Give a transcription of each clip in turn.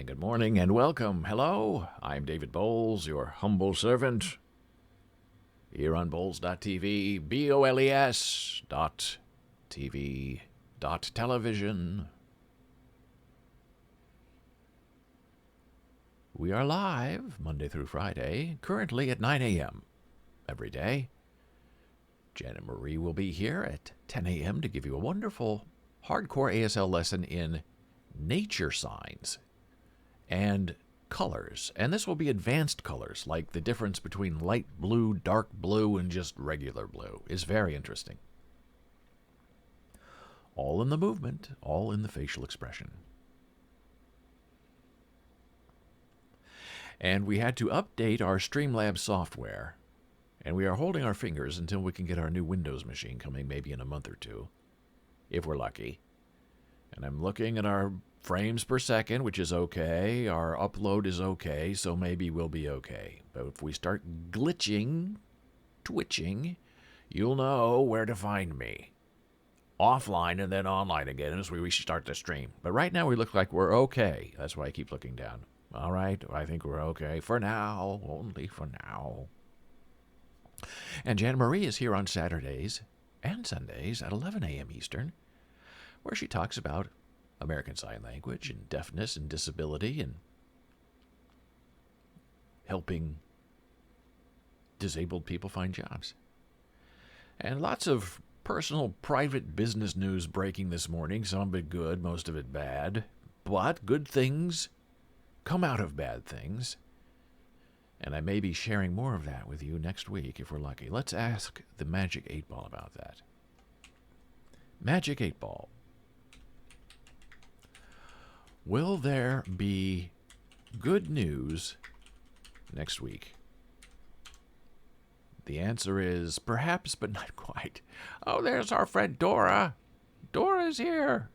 good morning, and welcome. Hello, I'm David Boles, your humble servant, here on Boles.tv, B-O-L-E-S .tv .television. We are live Monday through Friday, currently at 9 a.m. every day. Jen and Marie will be here at 10 a.m. to give you a wonderful hardcore ASL lesson in nature signs and colors. And this will be advanced colors, like the difference between light blue, dark blue, and just regular blue. It's very interesting. All in the movement, all in the facial expression. And we had to update our Streamlabs software. And we are holding our fingers until we can get our new Windows machine coming maybe in a month or two, if we're lucky. And I'm looking at our frames per second, which is okay. Our upload is okay, so maybe we'll be okay. But if we start glitching, twitching, you'll know where to find me. Offline and then online again as we restart the stream. But right now we look like we're okay. That's why I keep looking down. All right, I think we're okay for now, only for now. And Jan Marie is here on Saturdays and Sundays at 11 a.m. Eastern, where she talks about American Sign Language and deafness and disability and helping disabled people find jobs. And lots of personal, private business news breaking this morning, some of it good, most of it bad. But good things come out of bad things. And I may be sharing more of that with you next week if we're lucky. Let's ask the Magic 8 Ball about that. Magic 8 Ball. Will there be good news next week? The answer is perhaps, but not quite. Oh, there's our friend Dora. Dora's here.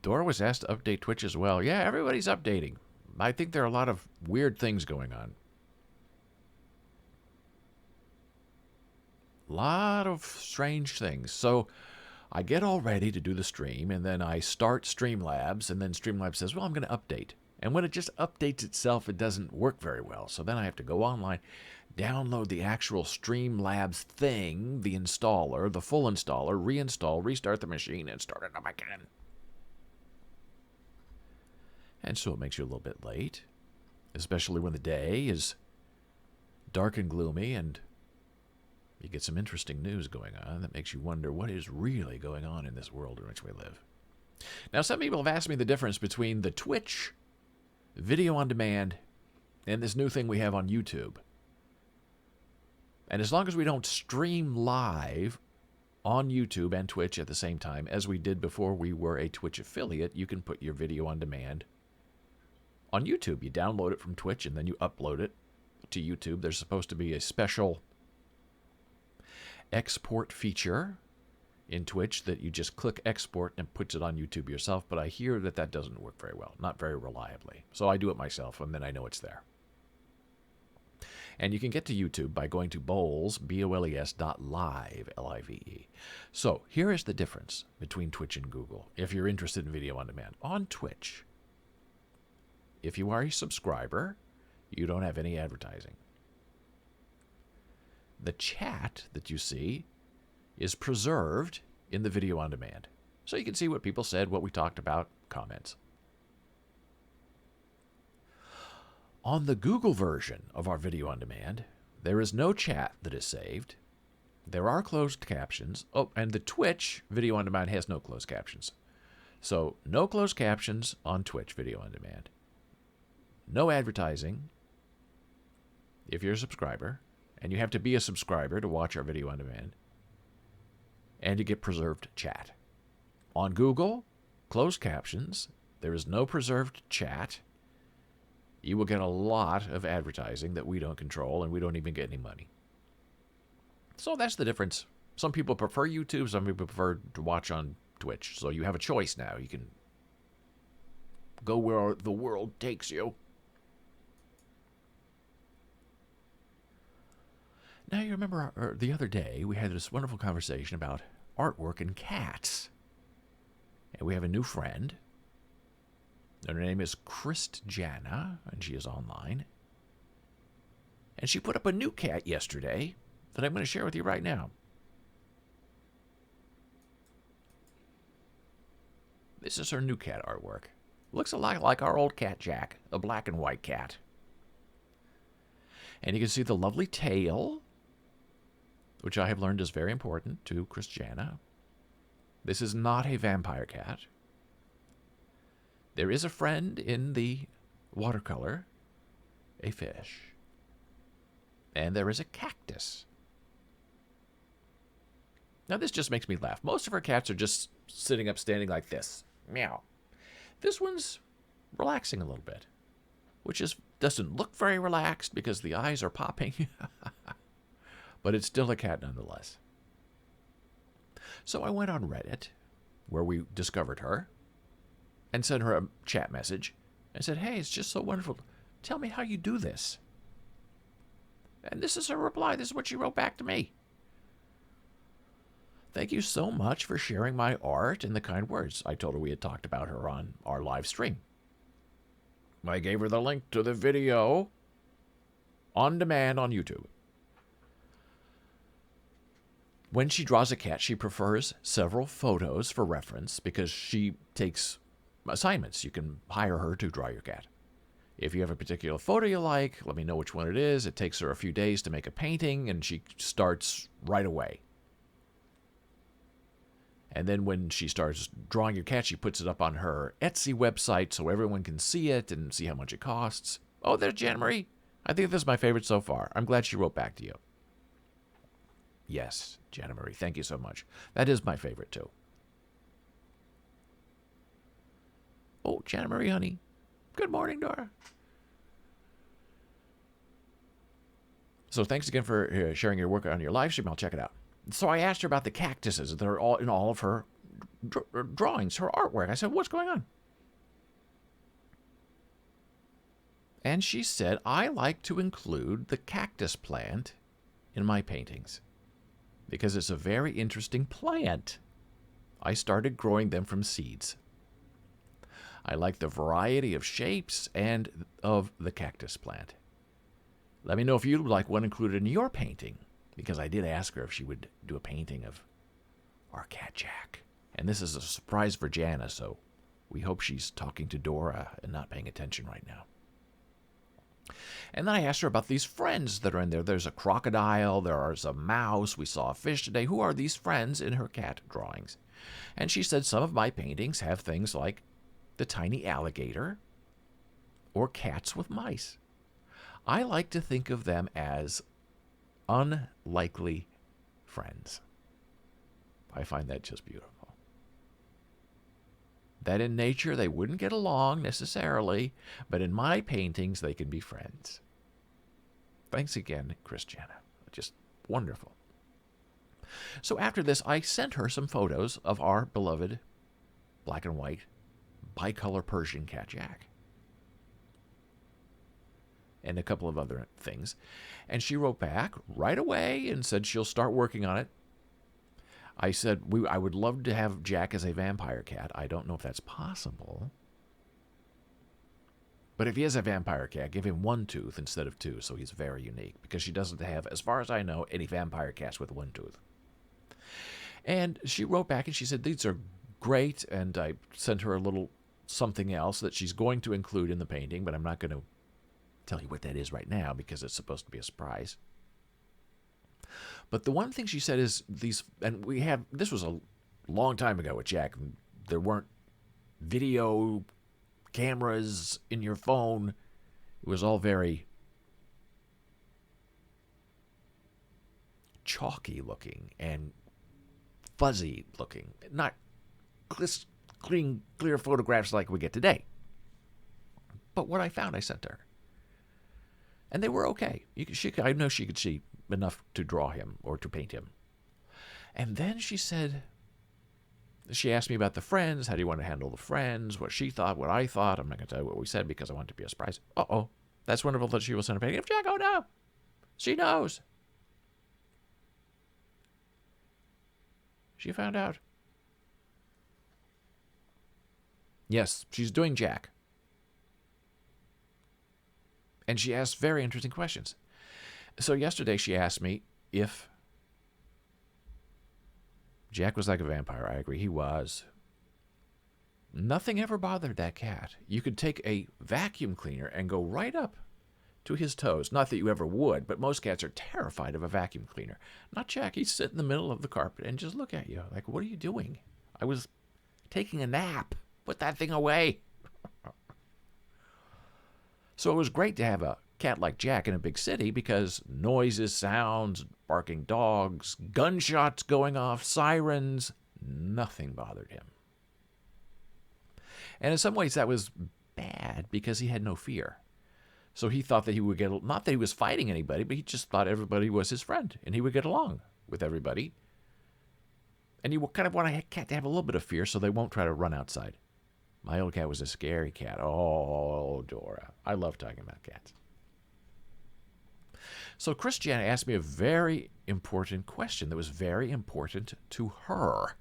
Dora was asked to update Twitch as well. Yeah, everybody's updating. I think there are a lot of weird things going on. A lot of strange things. So I get all ready to do the stream, and then I start Streamlabs, and then Streamlabs says, well, I'm going to update. And when it just updates itself, it doesn't work very well. So then I have to go online, download the actual Streamlabs thing, the installer, the full installer, reinstall, restart the machine, and start it up again. And so it makes you a little bit late, especially when the day is dark and gloomy and you get some interesting news going on that makes you wonder what is really going on in this world in which we live. Now, some people have asked me the difference between the Twitch video on demand and this new thing we have on YouTube. And as long as we don't stream live on YouTube and Twitch at the same time, as we did before we were a Twitch affiliate, you can put your video on demand on YouTube. You download it from Twitch and then you upload it to YouTube. There's supposed to be a special export feature in Twitch that you just click export and puts it on YouTube yourself, but I hear that that doesn't work very well, not very reliably. So I do it myself and then I know it's there. And you can get to YouTube by going to Boles, BOLES.live, L-I-V-E. So here is the difference between Twitch and Google, if you're interested in video on demand. On Twitch, if you are a subscriber, you don't have any advertising. The chat that you see is preserved in the video on demand. So you can see what people said, what we talked about, comments. On the Google version of our video on demand, there is no chat that is saved. There are closed captions. Oh, and the Twitch video on demand has no closed captions. So no closed captions on Twitch video on demand. No advertising if you're a subscriber, and you have to be a subscriber to watch our video on demand, and you get preserved chat. On Google, closed captions, there is no preserved chat. You will get a lot of advertising that we don't control, and we don't even get any money. So that's the difference. Some people prefer YouTube, some people prefer to watch on Twitch. So you have a choice now. You can go where the world takes you. Now, you remember the other day we had this wonderful conversation about artwork and cats. And we have a new friend Her name is Christiana, and she is online. And she put up a new cat yesterday that I'm going to share with you right now. This is her new cat artwork. Looks a lot like our old cat Jack, a black and white cat. And you can see the lovely tail, which I have learned is very important to Christiana. This is not a vampire cat. There is a friend in the watercolor, a fish. And there is a cactus. Now this just makes me laugh. Most of our cats are just sitting up, standing like this. Meow. This one's relaxing a little bit, which doesn't look very relaxed because the eyes are popping. But it's still a cat nonetheless. So I went on Reddit, where we discovered her, and sent her a chat message. I said, hey, it's just so wonderful. Tell me how you do this. And this is her reply. This is what she wrote back to me. Thank you so much for sharing my art and the kind words. I told her we had talked about her on our live stream. I gave her the link to the video on demand on YouTube. When she draws a cat, she prefers several photos for reference because she takes assignments. You can hire her to draw your cat. If you have a particular photo you like, let me know which one it is. It takes her a few days to make a painting, and she starts right away. And then when she starts drawing your cat, she puts it up on her Etsy website so everyone can see it and see how much it costs. Oh, there's Jan Marie. I think this is my favorite so far. I'm glad she wrote back to you. Yes, Jana Marie, thank you so much. That is my favorite, too. Oh, Jana Marie, honey. Good morning, Dora. So thanks again for sharing your work on your live stream. I'll check it out. So I asked her about the cactuses that are all in all of her drawings, her artwork. I said, what's going on? And she said, I like to include the cactus plant in my paintings because it's a very interesting plant. I started growing them from seeds. I like the variety of shapes and of the cactus plant. Let me know if you'd like one included in your painting, because I did ask her if she would do a painting of our cat Jack. And this is a surprise for Jana, so we hope she's talking to Dora and not paying attention right now. And then I asked her about these friends that are in there. There's a crocodile, there's a mouse, we saw a fish today. Who are these friends in her cat drawings? And she said some of my paintings have things like the tiny alligator or cats with mice. I like to think of them as unlikely friends. I find that just beautiful. That in nature they wouldn't get along necessarily, but in my paintings they can be friends. Thanks again, Christiana. Just wonderful. So after this, I sent her some photos of our beloved black and white bicolor Persian cat Jack. And a couple of other things. And she wrote back right away and said she'll start working on it. I said, I would love to have Jack as a vampire cat. I don't know if that's possible. But if he is a vampire cat, give him one tooth instead of two, so he's very unique. Because she doesn't have, as far as I know, any vampire cats with one tooth. And she wrote back and she said, these are great. And I sent her a little something else that she's going to include in the painting, but I'm not going to tell you what that is right now because it's supposed to be a surprise. But the one thing she said is these, and this was a long time ago with Jack. There weren't video cameras in your phone. It was all very chalky looking and fuzzy looking. Not clean, clear photographs like we get today. But what I found, I sent her. And they were okay. I know she could see enough to draw him or to paint him. And then she asked me about the friends. How do you want to handle the friends? What she thought, what I thought. I'm not going to tell you what we said because I want it to be a surprise. Uh-oh. That's wonderful that she will send a painting of Jack. Oh, no. She knows. She found out. Yes, she's doing Jack. And she asked very interesting questions. So yesterday she asked me if Jack was like a vampire. I agree, he was. Nothing ever bothered that cat. You could take a vacuum cleaner and go right up to his toes. Not that you ever would, but most cats are terrified of a vacuum cleaner. Not Jack. He'd sit in the middle of the carpet and just look at you like, what are you doing? I was taking a nap. Put that thing away. So it was great to have a cat like Jack in a big city because noises, sounds, barking dogs, gunshots going off, sirens, nothing bothered him. And in some ways that was bad because he had no fear. So he thought that he would get, not that he was fighting anybody, but he just thought everybody was his friend and he would get along with everybody. And you kind of want a cat to have a little bit of fear so they won't try to run outside. My old cat was a scary cat. Oh, Dora. I love talking about cats. So Christiane asked me a very important question that was very important to her.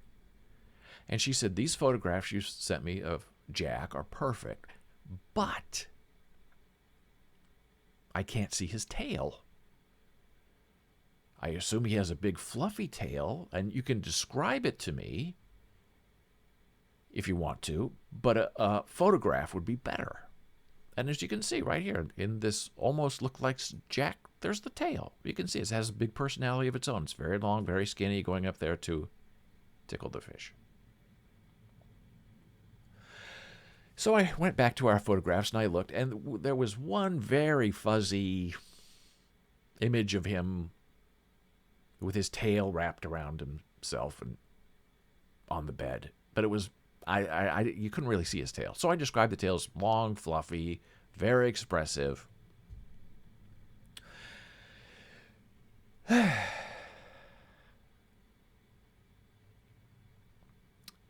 And she said, these photographs you sent me of Jack are perfect, but I can't see his tail. I assume he has a big fluffy tail, and you can describe it to me if you want to, but a photograph would be better. And as you can see right here, in this almost look like Jack, there's the tail. You can see it has a big personality of its own. It's very long, very skinny, going up there to tickle the fish. So I went back to our photographs and I looked, and there was one very fuzzy image of him with his tail wrapped around himself and on the bed. But it was, you couldn't really see his tail. So I described the tail as long, fluffy, very expressive.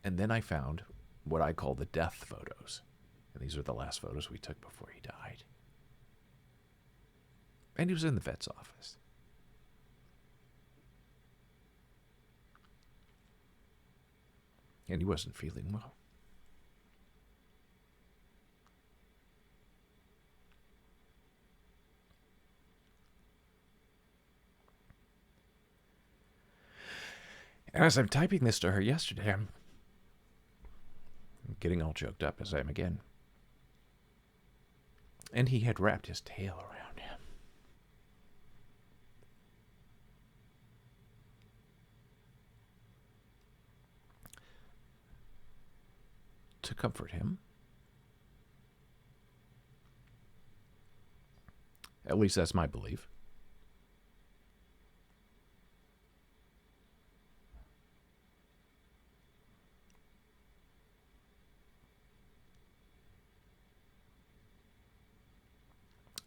And then I found what I call the death photos. And these are the last photos we took before he died. And he was in the vet's office. And he wasn't feeling well. And as I'm typing this to her yesterday, I'm getting all choked up as I am again. And he had wrapped his tail around him. To comfort him. At least that's my belief.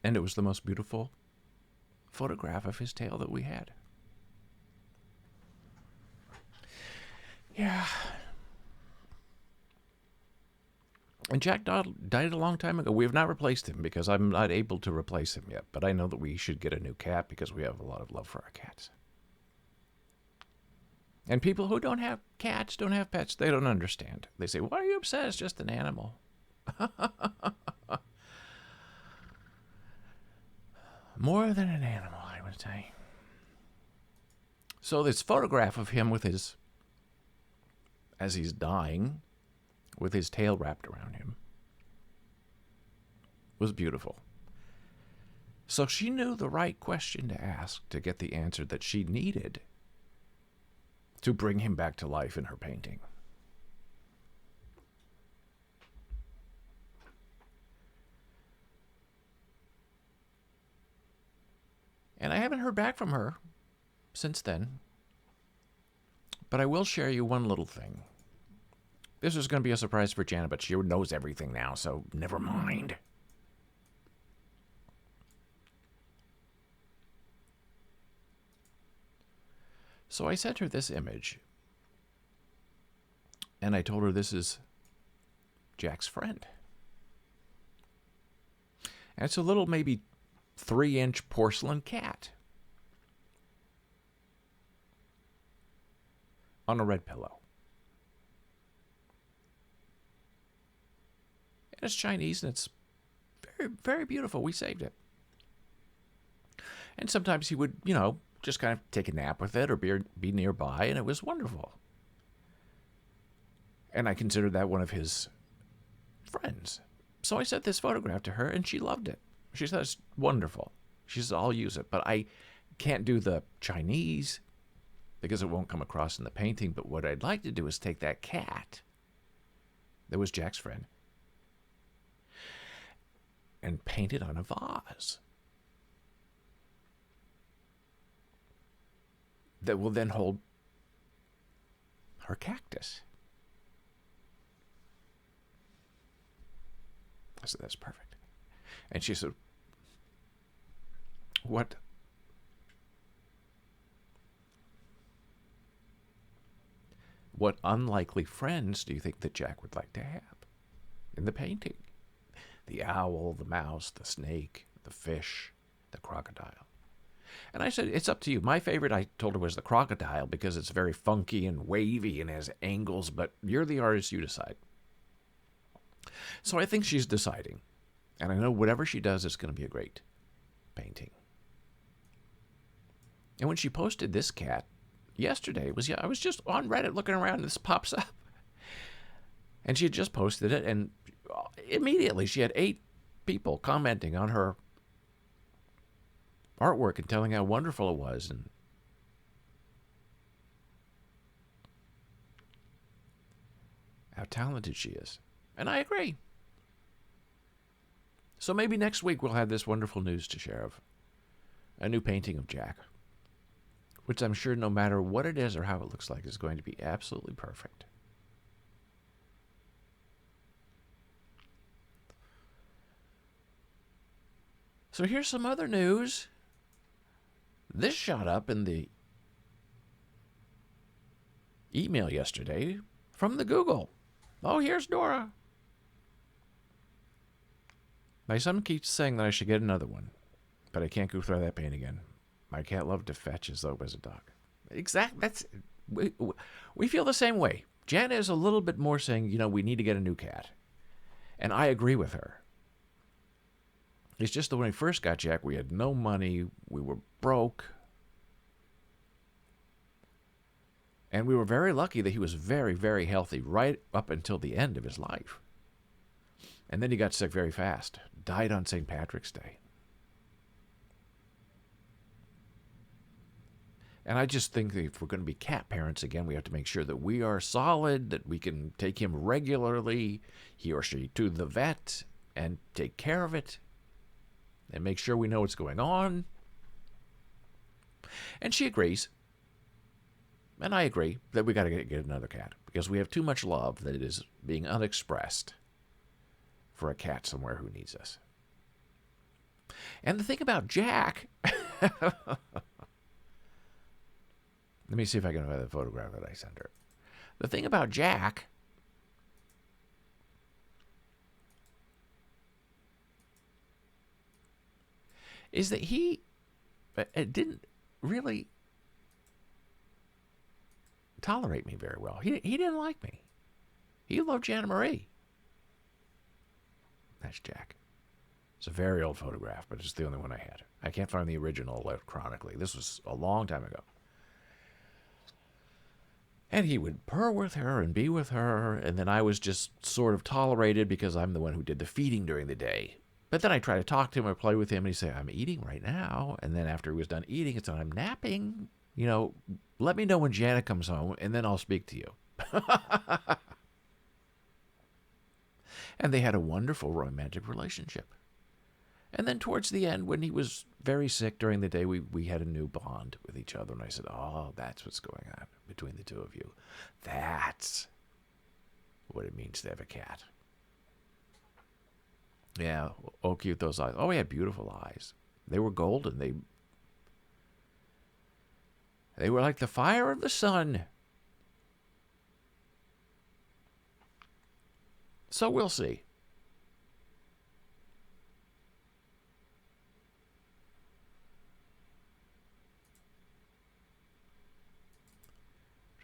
And it was the most beautiful photograph of his tail that we had. Yeah. And Jack died a long time ago. We have not replaced him because I'm not able to replace him yet. But I know that we should get a new cat because we have a lot of love for our cats. And people who don't have cats, don't have pets, they don't understand. They say, why are you upset? It's just an animal. More than an animal, I would say. So this photograph of him with his, as he's dying, with his tail wrapped around him, was beautiful. So she knew the right question to ask to get the answer that she needed to bring him back to life in her painting. And I haven't heard back from her since then. But I will share you one little thing. This is going to be a surprise for Janet, but she knows everything now, so never mind. So I sent her this image. And I told her this is Jack's friend. And it's a little maybe 3-inch porcelain cat on a red pillow. And it's Chinese and it's very, very beautiful. We saved it. And sometimes he would, just kind of take a nap with it or be nearby, and it was wonderful. And I considered that one of his friends. So I sent this photograph to her, and she loved it. She said it's wonderful. She says, I'll use it, but I can't do the Chinese because it won't come across in the painting. But what I'd like to do is take that cat that was Jack's friend and paint it on a vase that will then hold her cactus. I said, that's perfect. And she said, what unlikely friends do you think that Jack would like to have in the painting? The owl, the mouse, the snake, the fish, the crocodile. And I said, it's up to you. My favorite, I told her, was the crocodile because it's very funky and wavy and has angles, but you're the artist, you decide. So I think she's deciding. And I know whatever she does is going to be a great painting. And when she posted this cat yesterday, I was just on Reddit looking around and this pops up. And she had just posted it, and immediately she had 8 people commenting on her artwork and telling how wonderful it was and how talented she is. And I agree. So maybe next week we'll have this wonderful news to share of a new painting of Jack, which I'm sure no matter what it is or how it looks like is going to be absolutely perfect. So here's some other news. This shot up in the email yesterday from the Google. Oh, here's Dora. My son keeps saying that I should get another one, but I can't go through that pain again. My cat loved to fetch as though it was a dog. Exactly. We feel the same way. Jan is a little bit more saying, we need to get a new cat. And I agree with her. It's just that when we first got Jack, we had no money. We were broke. And we were very lucky that he was very, very healthy right up until the end of his life. And then he got sick very fast. Died on St. Patrick's Day. And I just think that if we're going to be cat parents again, we have to make sure that we are solid, that we can take him regularly, he or she, to the vet and take care of it and make sure we know what's going on. And she agrees. And I agree that we got to get another cat because we have too much love that it is being unexpressed for a cat somewhere who needs us. And the thing about Jack, let me see if I can find the photograph that I sent her. The thing about Jack is that he didn't really tolerate me very well. He didn't like me. He loved Jana Marie. That's Jack. It's a very old photograph, but it's the only one I had. I can't find the original electronically. This was a long time ago. And he would purr with her and be with her, and then I was just sort of tolerated because I'm the one who did the feeding during the day. But then I try to talk to him or play with him, and he'd say, I'm eating right now. And then after he was done eating, it's I'm napping. Let me know when Janet comes home, and then I'll speak to you. And they had a wonderful romantic relationship. And then towards the end, when he was very sick during the day, we had a new bond with each other. And I said, oh, that's what's going on between the two of you. That's what it means to have a cat. Yeah, oh, cute those eyes. Oh, he had beautiful eyes. They were golden. They were like the fire of the sun. So we'll see.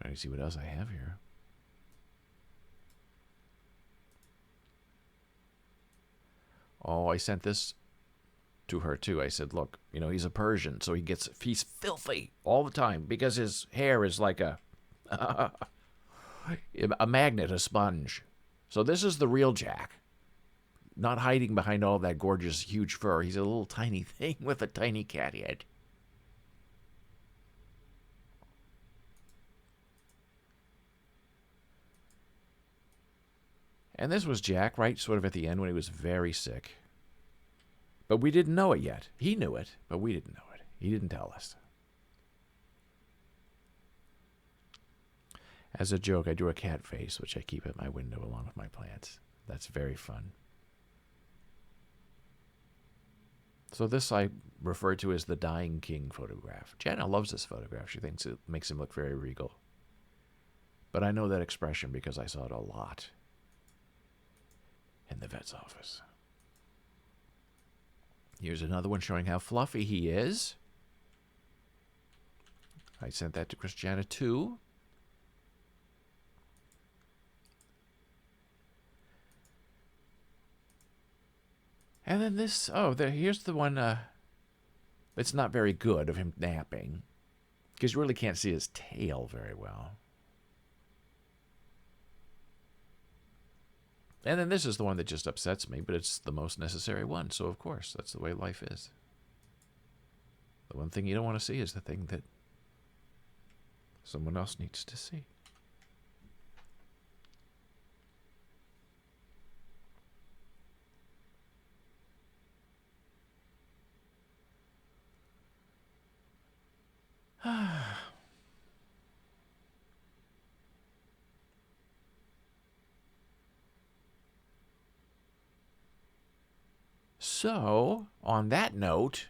Trying to see what else I have here. Oh, I sent this to her too. I said, look, he's a Persian, so he's filthy all the time because his hair is like a magnet, a sponge. So this is the real Jack, not hiding behind all that gorgeous, huge fur. He's a little tiny thing with a tiny cat head. And this was Jack, right sort of at the end when he was very sick. But we didn't know it yet. He knew it, but we didn't know it. He didn't tell us. As a joke, I drew a cat face, which I keep at my window along with my plants. That's very fun. So this I refer to as the Dying King photograph. Jana loves this photograph. She thinks it makes him look very regal. But I know that expression because I saw it a lot in the vet's office. Here's another one showing how fluffy he is. I sent that to Christiana too. And then this, here's the one, it's not very good of him napping. Because you really can't see his tail very well. And then this is the one that just upsets me, but it's the most necessary one. So, of course, that's the way life is. The one thing you don't want to see is the thing that someone else needs to see. So, on that note,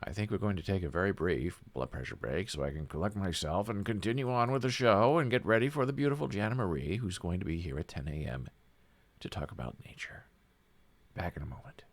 I think we're going to take a very brief blood pressure break so I can collect myself and continue on with the show and get ready for the beautiful Jana Marie, who's going to be here at 10 a.m. to talk about nature. Back in a moment.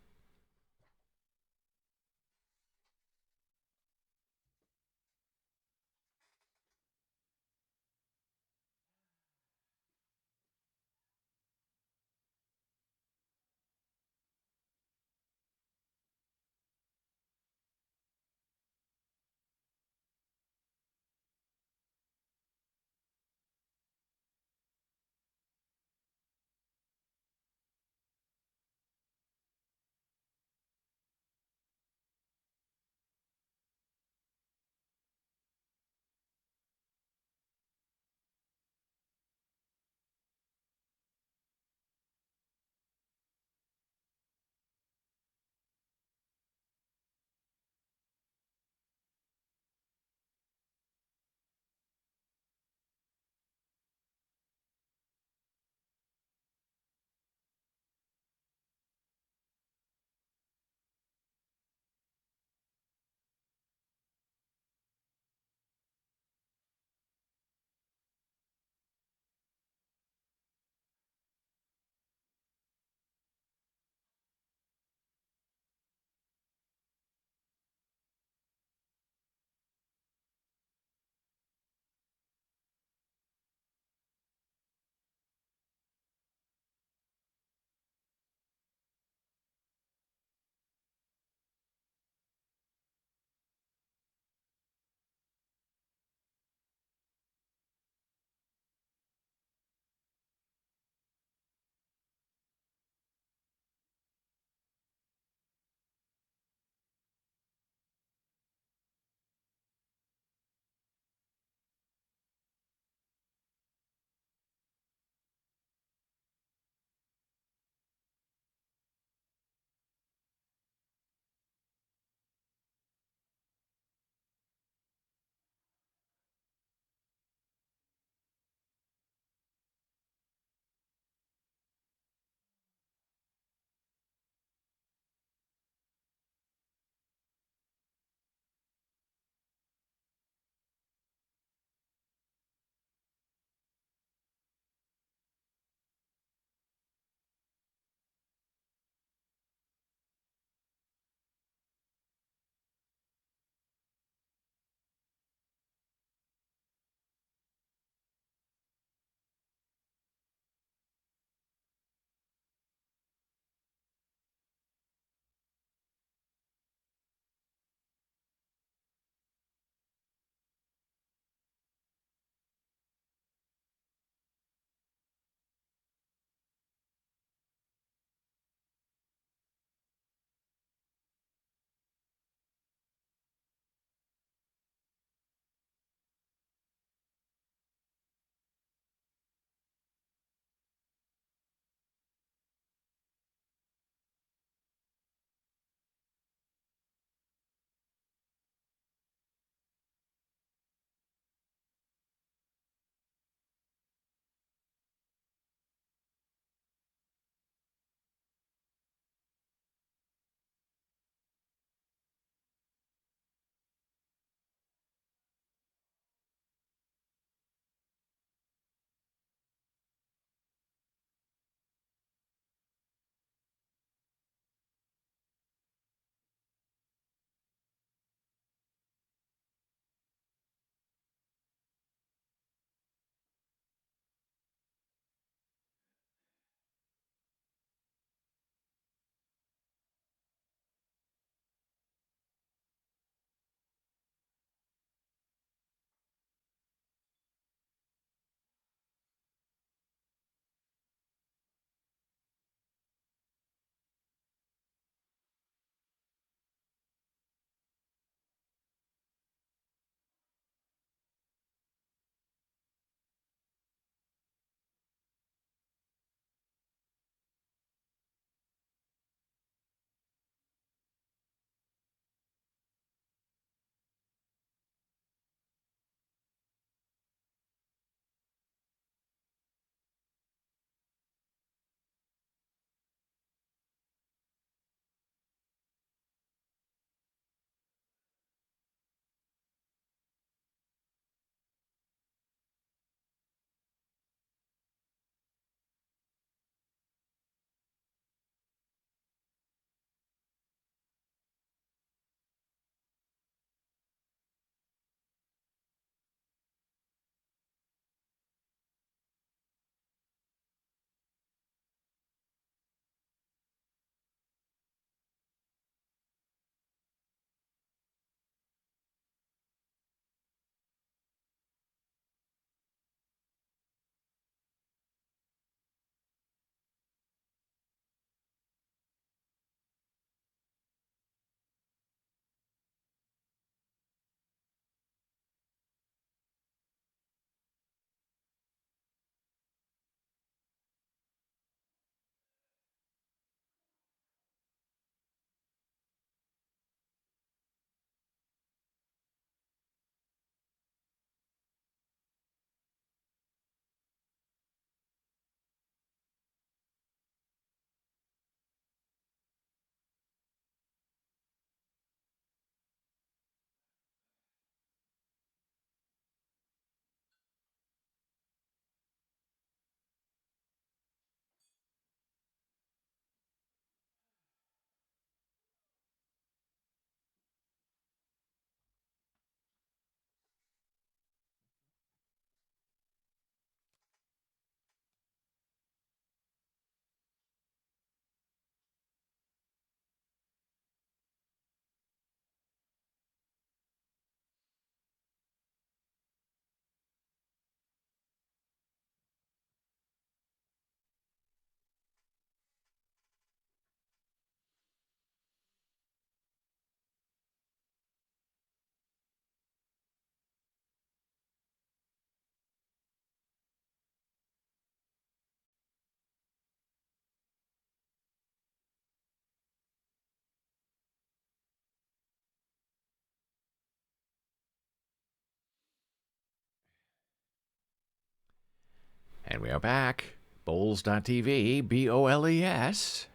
And we are back. Boles.tv, BOLES.tv,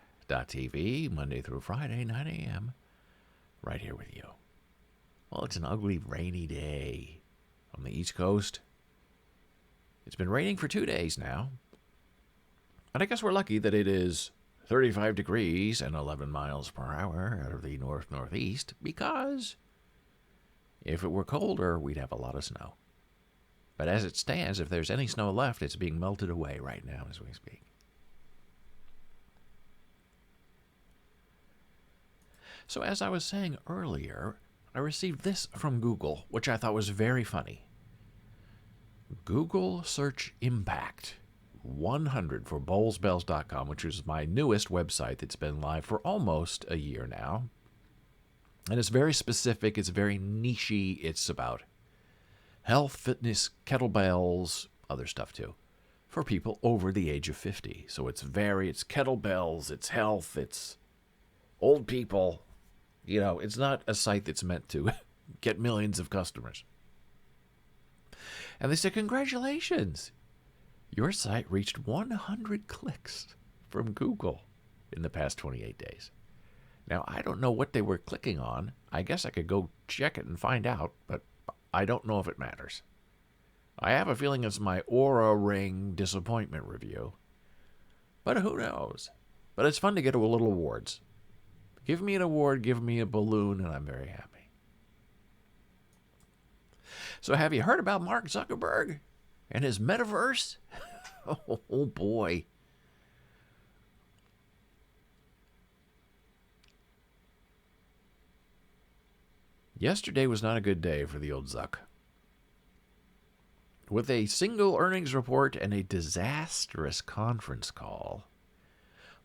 Monday through Friday, 9 a.m., right here with you. Well, it's an ugly, rainy day on the East Coast. It's been raining for 2 days now. And I guess we're lucky that it is 35 degrees and 11 miles per hour out of the north-northeast, because if it were colder, we'd have a lot of snow. But as it stands, if there's any snow left, it's being melted away right now as we speak. So as I was saying earlier, I received this from Google, which I thought was very funny. Google Search Impact 100 for bolesbells.com, which is my newest website that's been live for almost a year now. And it's very specific, it's very nichey, it's about health, fitness, kettlebells, other stuff too, for people over the age of 50. So it's kettlebells, it's health, it's old people. You know, it's not a site that's meant to get millions of customers. And they said, congratulations, your site reached 100 clicks from Google in the past 28 days. Now, I don't know what they were clicking on. I guess I could go check it and find out, but I don't know if it matters. I have a feeling it's my Aura Ring disappointment review. But who knows? But it's fun to get a little awards. Give me an award, give me a balloon, and I'm very happy. So have you heard about Mark Zuckerberg and his Metaverse? Oh, boy. Yesterday was not a good day for the old Zuck. With a single earnings report and a disastrous conference call,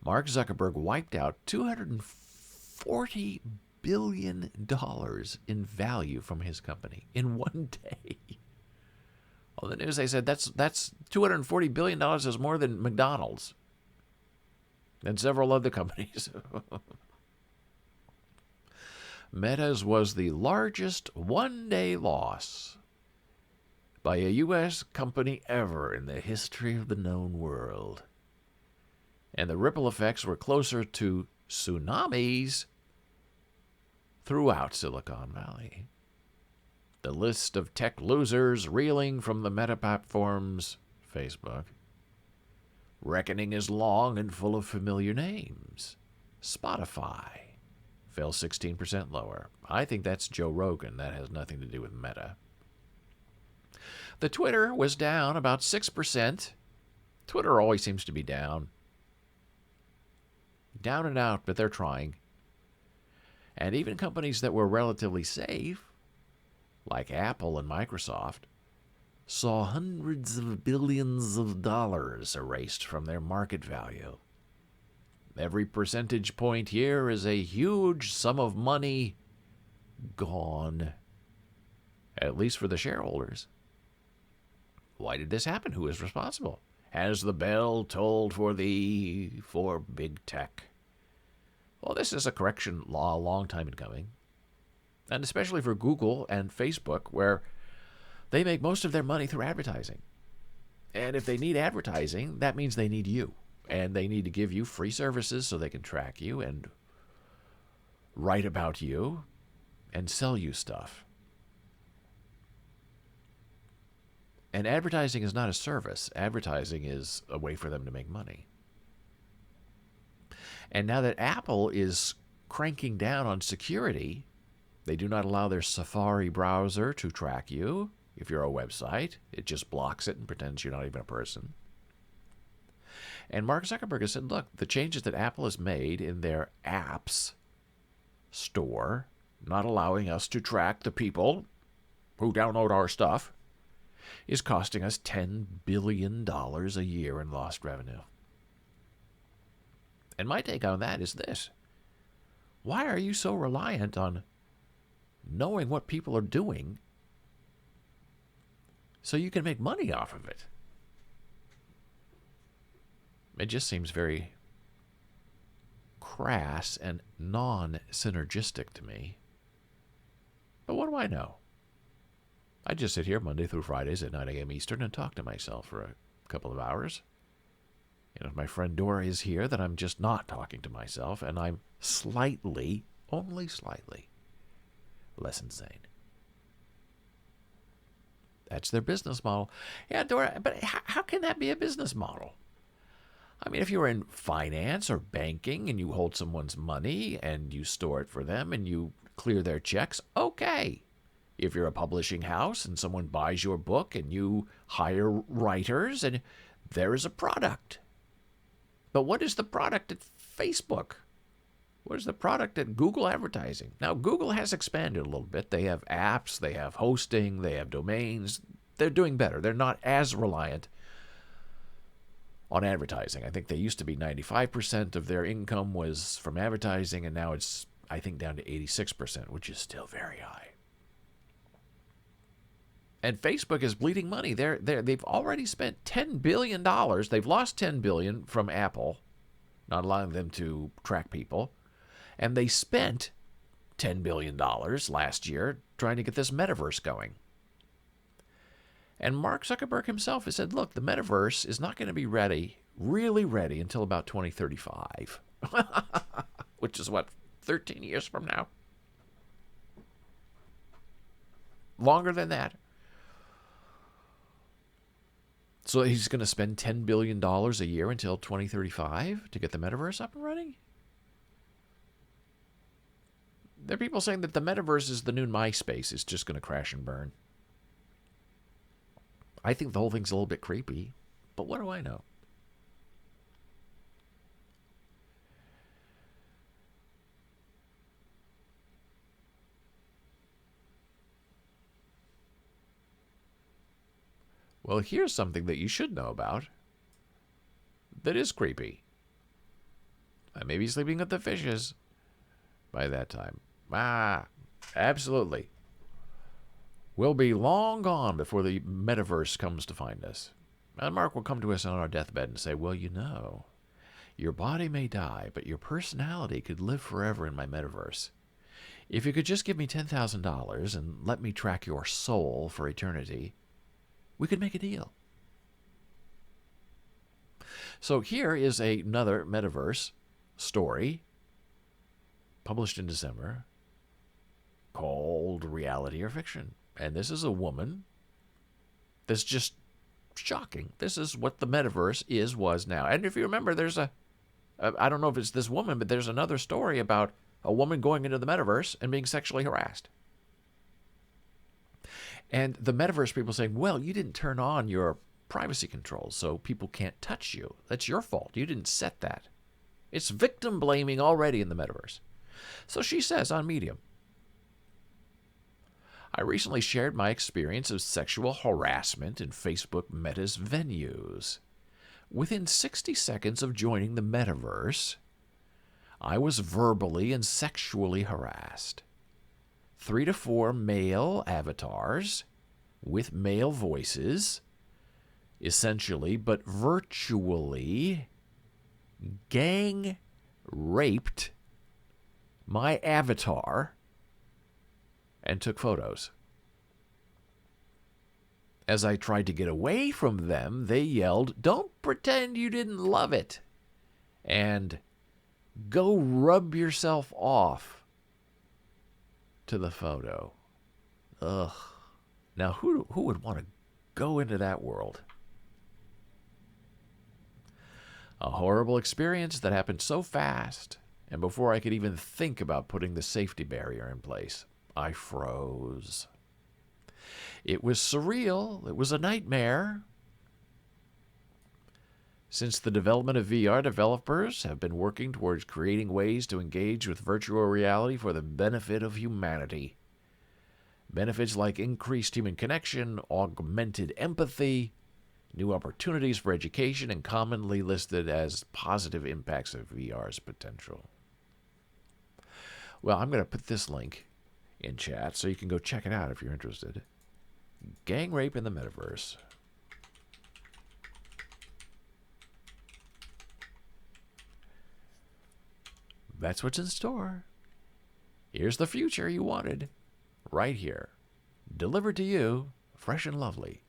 Mark Zuckerberg wiped out $240 billion in value from his company in one day. On the news, they said that's $240 billion is more than McDonald's and several other companies. Meta's was the largest one-day loss by a U.S. company ever in the history of the known world. And the ripple effects were closer to tsunamis throughout Silicon Valley. The list of tech losers reeling from the Meta platforms, Facebook. Reckoning is long and full of familiar names. Spotify fell 16% lower. I think that's Joe Rogan. That has nothing to do with Meta. The Twitter was down about 6%. Twitter always seems to be down. Down and out, but they're trying. And even companies that were relatively safe, like Apple and Microsoft, saw hundreds of billions of dollars erased from their market value. Every percentage point here is a huge sum of money gone, at least for the shareholders. Why did this happen? Who is responsible? Has the bell tolled for big tech? Well, this is a correction law a long time in coming, and especially for Google and Facebook, where they make most of their money through advertising. And if they need advertising, that means they need you. And they need to give you free services so they can track you and write about you and sell you stuff. And advertising is not a service. Advertising is a way for them to make money. And now that Apple is cranking down on security, they do not allow their Safari browser to track you. If you're a website, it just blocks it and pretends you're not even a person. And Mark Zuckerberg has said, look, the changes that Apple has made in their apps store, not allowing us to track the people who download our stuff, is costing us $10 billion a year in lost revenue. And my take on that is this. Why are you so reliant on knowing what people are doing so you can make money off of it? It just seems very crass and non-synergistic to me. But what do I know? I just sit here Monday through Fridays at 9 a.m. Eastern and talk to myself for a couple of hours. If my friend Dora is here, then I'm just not talking to myself, and I'm slightly, only slightly, less insane. That's their business model. Yeah, Dora, but how can that be a business model? I mean, if you're in finance or banking and you hold someone's money and you store it for them and you clear their checks, okay. If you're a publishing house and someone buys your book and you hire writers, and there is a product. But what is the product at Facebook? What is the product at Google advertising? Now, Google has expanded a little bit. They have apps, they have hosting, they have domains. They're doing better. They're not as reliant on advertising. I think they used to be 95% of their income was from advertising, and now it's, I think, down to 86%, which is still very high. And Facebook is bleeding money. They've already spent $10 billion. They've lost $10 billion from Apple, not allowing them to track people. And they spent $10 billion last year trying to get this Metaverse going. And Mark Zuckerberg himself has said, look, the Metaverse is not going to be ready, really ready, until about 2035, which is, 13 years from now? Longer than that. So he's going to spend $10 billion a year until 2035 to get the Metaverse up and running? There are people saying that the Metaverse is the new MySpace. It's just going to crash and burn. I think the whole thing's a little bit creepy, but what do I know? Well, here's something that you should know about that is creepy. I may be sleeping with the fishes by that time. Absolutely. We'll be long gone before the Metaverse comes to find us. And Mark will come to us on our deathbed and say, well, your body may die, but your personality could live forever in my Metaverse. If you could just give me $10,000 and let me track your soul for eternity, we could make a deal. So here is another Metaverse story published in December called Reality or Fiction. And this is a woman that's just shocking. This is what the Metaverse was now. And if you remember, there's I don't know if it's this woman, but there's another story about a woman going into the Metaverse and being sexually harassed. And the Metaverse people saying, well, you didn't turn on your privacy controls, so people can't touch you. That's your fault. You didn't set that. It's victim blaming already in the Metaverse. So she says on Medium, I recently shared my experience of sexual harassment in Facebook Meta's venues. Within 60 seconds of joining the Metaverse, I was verbally and sexually harassed. 3 to 4 male avatars with male voices, essentially, but virtually, gang raped my avatar and took photos. As I tried to get away from them, they yelled, "Don't pretend you didn't love it," and "Go rub yourself off," to the photo. Ugh. Now, who would want to go into that world? A horrible experience that happened so fast, and before I could even think about putting the safety barrier in place, I froze. It was surreal. It was a nightmare. Since the development of VR, developers have been working towards creating ways to engage with virtual reality for the benefit of humanity. Benefits like increased human connection, augmented empathy, new opportunities for education, and commonly listed as positive impacts of VR's potential. Well, I'm going to put this link in chat so you can go check it out if you're interested. Gang rape in the Metaverse. That's what's in store. Here's the future you wanted, right here, delivered to you, fresh and lovely,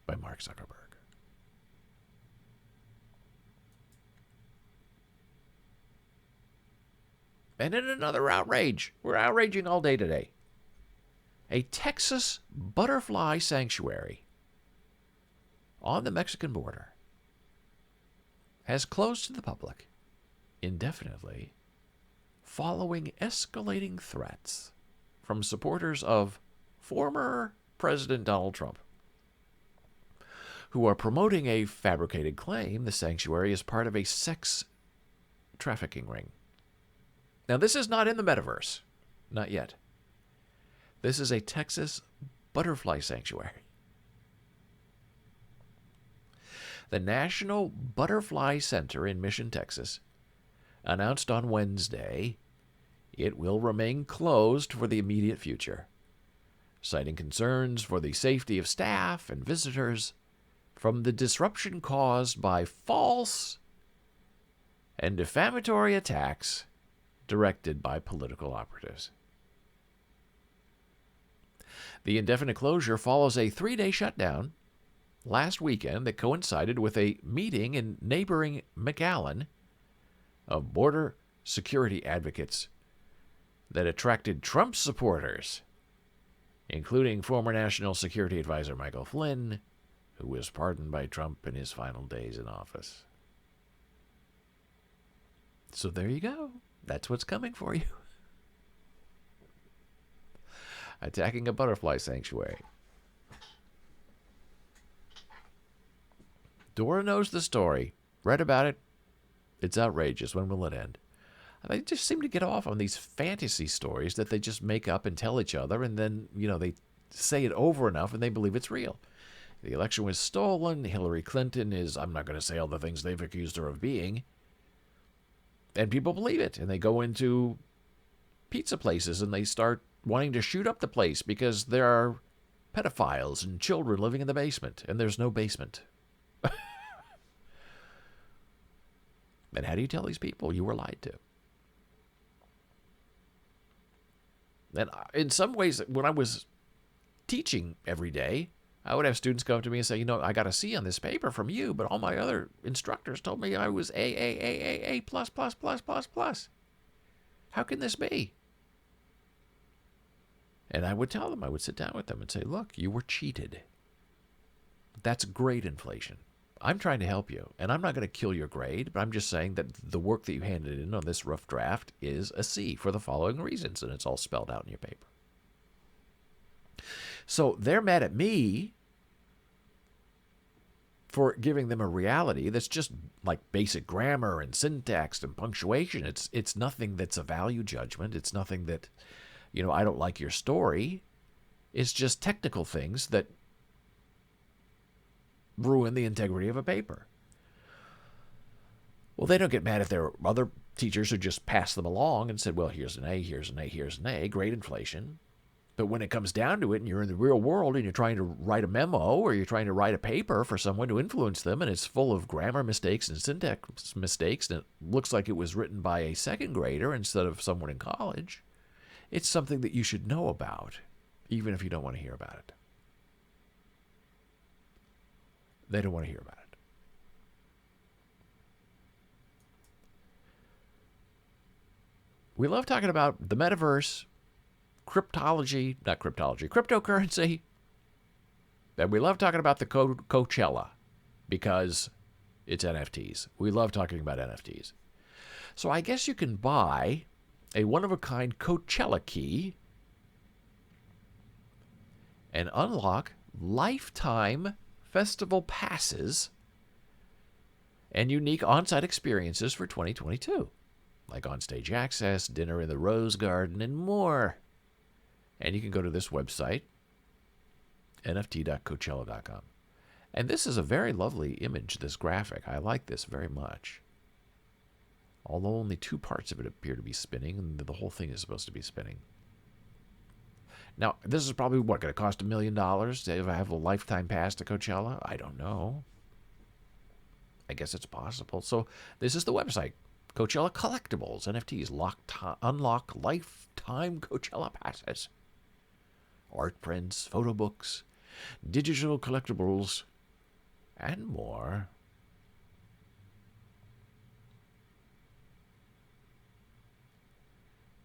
by Mark Zuckerberg. And in another outrage, we're outraging all day today. A Texas butterfly sanctuary on the Mexican border has closed to the public indefinitely following escalating threats from supporters of former President Donald Trump, who are promoting a fabricated claim the sanctuary is part of a sex trafficking ring. Now, this is not in the Metaverse. Not yet. This is a Texas butterfly sanctuary. The National Butterfly Center in Mission, Texas, announced on Wednesday it will remain closed for the immediate future, citing concerns for the safety of staff and visitors from the disruption caused by false and defamatory attacks directed by political operatives. The indefinite closure follows a 3-day shutdown last weekend that coincided with a meeting in neighboring McAllen of border security advocates that attracted Trump supporters, including former National Security Advisor Michael Flynn, who was pardoned by Trump in his final days in office. So there you go. That's what's coming for you. Attacking a butterfly sanctuary. Dora knows the story. Read about it. It's outrageous. When will it end? They just seem to get off on these fantasy stories that they just make up and tell each other, and then, they say it over enough and they believe it's real. The election was stolen. Hillary Clinton is, I'm not going to say all the things they've accused her of being. And people believe it, and they go into pizza places and they start wanting to shoot up the place because there are pedophiles and children living in the basement, and there's no basement. And how do you tell these people you were lied to? And in some ways, when I was teaching every day, I would have students come up to me and say, I got a C on this paper from you, but all my other instructors told me I was A plus plus plus plus plus. How can this be? And I would tell them, I would sit down with them and say, look, you were cheated. That's grade inflation. I'm trying to help you, and I'm not going to kill your grade, but I'm just saying that the work that you handed in on this rough draft is a C for the following reasons, and it's all spelled out in your paper. So they're mad at me for giving them a reality that's just like basic grammar and syntax and punctuation. It's nothing that's a value judgment. It's nothing that, I don't like your story. It's just technical things that ruin the integrity of a paper. Well, they don't get mad if there are other teachers who just pass them along and said, well, here's an A, here's an A, here's an A, grade inflation. But when it comes down to it and you're in the real world and you're trying to write a memo or you're trying to write a paper for someone to influence them and it's full of grammar mistakes and syntax mistakes and it looks like it was written by a second grader instead of someone in college, it's something that you should know about, even if you don't want to hear about it. They don't want to hear about it. We love talking about the metaverse, cryptology, cryptocurrency. And we love talking about the Coachella because it's NFTs. We love talking about NFTs. So I guess you can buy a one-of-a-kind Coachella key and unlock lifetime festival passes and unique on-site experiences for 2022, like on-stage access, dinner in the Rose Garden, and more. And you can go to this website, nft.coachella.com. And this is a very lovely image, this graphic. I like this very much. Although only two parts of it appear to be spinning, and the whole thing is supposed to be spinning. Now, this is probably, going to cost $1 million if I have a lifetime pass to Coachella? I don't know. I guess it's possible. So this is the website. Coachella Collectibles, NFTs, unlock lifetime Coachella passes. Art prints, photo books, digital collectibles, and more.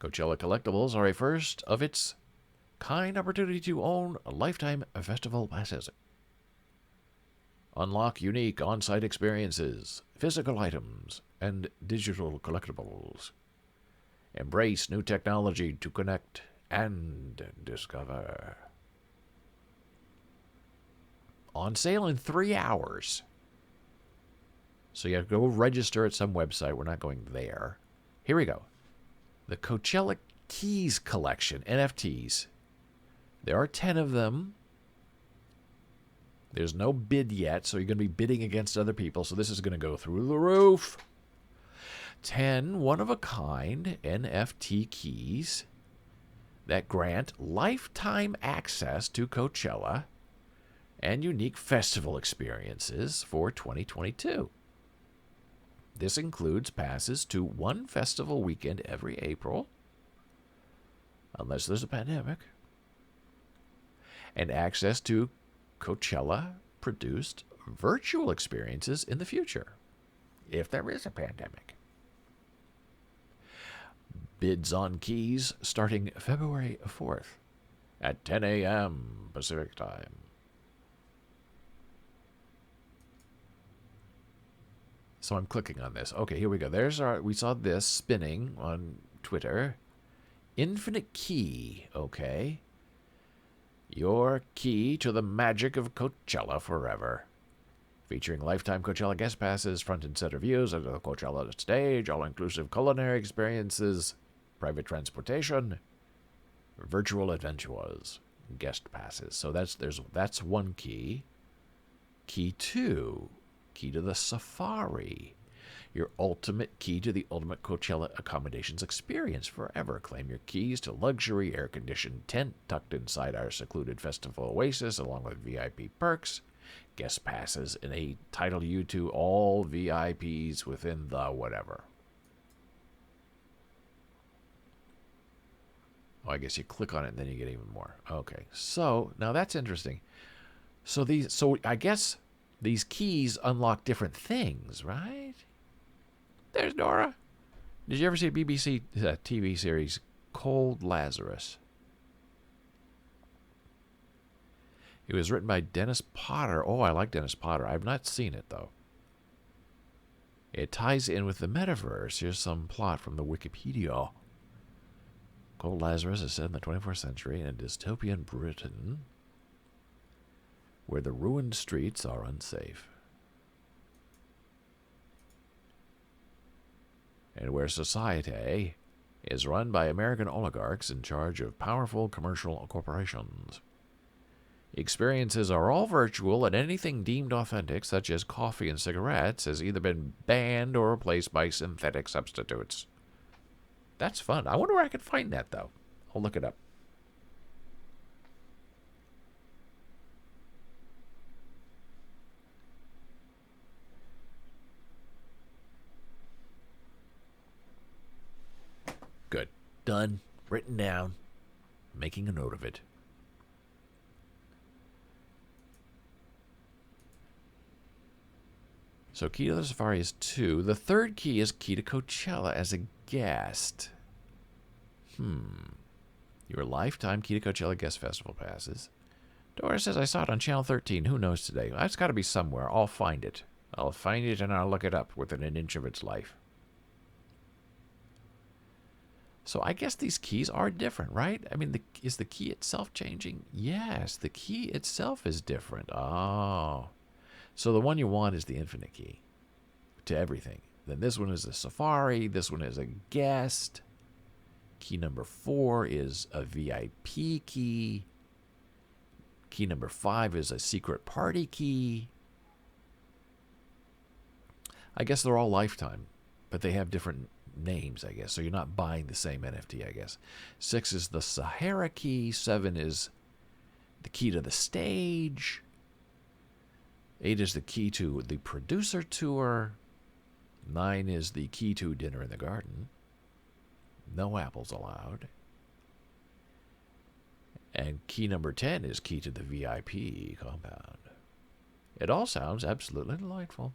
Coachella collectibles are a first of its kind opportunity to own lifetime festival passes. Unlock unique on-site experiences, physical items, and digital collectibles. Embrace new technology to connect and discover. On sale in 3 hours. So you have to go register at some website. We're not going there. Here we go. The Coachella Keys Collection, NFTs. There are 10 of them. There's no bid yet, so you're going to be bidding against other people, so this is going to go through the roof. 10 one-of-a-kind NFT keys that grant lifetime access to Coachella and unique festival experiences for 2022. This includes passes to one festival weekend every April, unless there's a pandemic, and access to Coachella-produced virtual experiences in the future, if there is a pandemic. Bids on keys starting February 4th at 10 a.m. Pacific Time. So I'm clicking on this. Okay, here we go. We saw this spinning on Twitter. Infinite key, okay. Your key to the magic of Coachella forever. Featuring lifetime Coachella guest passes, front and center views of the Coachella stage, all-inclusive culinary experiences, private transportation, virtual adventures, guest passes. So that's one key. Key 2, key to the safari. Your ultimate key to the ultimate Coachella accommodations experience forever. Claim your keys to luxury air-conditioned tent tucked inside our secluded festival oasis, along with VIP perks, guest passes, and entitle you to all VIPs within the whatever. Oh, I guess you click on it and then you get even more. Okay, so now that's interesting. So I guess these keys unlock different things, right? There's Nora. Did you ever see a BBC TV series, Cold Lazarus? It was written by Dennis Potter. Oh, I like Dennis Potter. I've not seen it, though. It ties in with the Metaverse. Here's some plot from the Wikipedia. Cold Lazarus is set in the 24th century in a dystopian Britain where the ruined streets are unsafe, and where society is run by American oligarchs in charge of powerful commercial corporations. Experiences are all virtual, and anything deemed authentic, such as coffee and cigarettes, has either been banned or replaced by synthetic substitutes. That's fun. I wonder where I could find that, though. I'll look it up. Good. Done. Written down. Making a note of it. So key to the safari is 2. The third key is key to Coachella as a guest. Your lifetime key to Coachella guest festival passes. Dora says, I saw it on Channel 13. Who knows today? That's got to be somewhere. I'll find it. I'll find it and I'll look it up within an inch of its life. So I guess these keys are different, right? I mean, is the key itself changing? Yes, the key itself is different. Oh. So the one you want is the infinite key to everything. Then this one is a safari. This one is a guest. Key number 4 is a VIP key. Key number 5 is a secret party key. I guess they're all lifetime, but they have different names, I guess. So you're not buying the same NFT, I guess. 6 is the Sahara key. 7 is the key to the stage. 8 is the key to the producer tour. 9 is the key to dinner in the garden. No apples allowed. And key number 10 is key to the VIP compound. It all sounds absolutely delightful.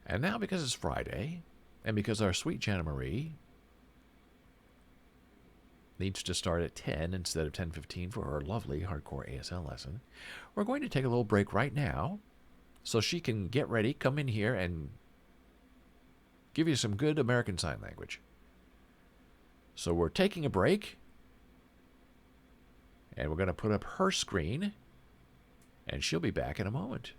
And now, because it's Friday, and because our sweet Jana Marie needs to start at 10 instead of 10:15 for her lovely hardcore ASL lesson, we're going to take a little break right now so she can get ready, come in here, and give you some good American Sign Language. So we're taking a break, and we're going to put up her screen, and she'll be back in a moment.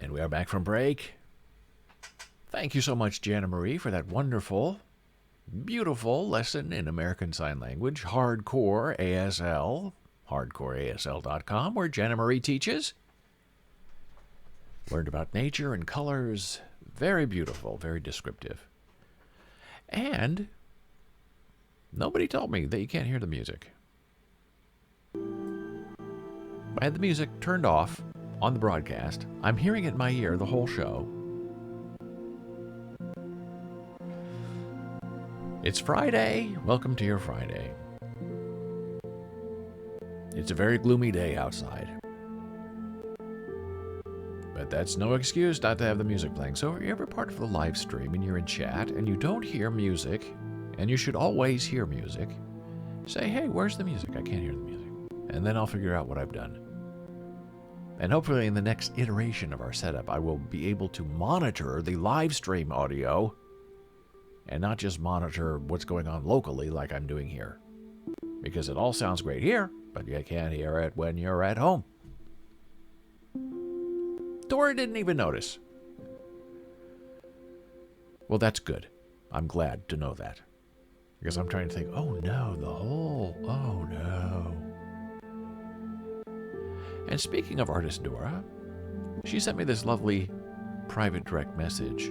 And we are back from break. Thank you so much, Jana Marie, for that wonderful, beautiful lesson in American Sign Language, Hardcore ASL, hardcoreasl.com, where Jana Marie teaches. Learned about nature and colors. Very beautiful, very descriptive. And nobody told me that you can't hear the music. I had the music turned off on the broadcast. I'm hearing it in my ear the whole show. It's Friday. Welcome to your Friday. It's a very gloomy day outside. But that's no excuse not to have the music playing. So if you're ever part of the live stream and you're in chat and you don't hear music, and you should always hear music, say, hey, where's the music? I can't hear the music. And then I'll figure out what I've done. And hopefully in the next iteration of our setup, I will be able to monitor the live stream audio and not just monitor what's going on locally like I'm doing here. Because it all sounds great here, but you can't hear it when you're at home. Dora didn't even notice. Well, that's good. I'm glad to know that. Because I'm trying to think, oh no, oh no. And speaking of artist Dora, she sent me this lovely private direct message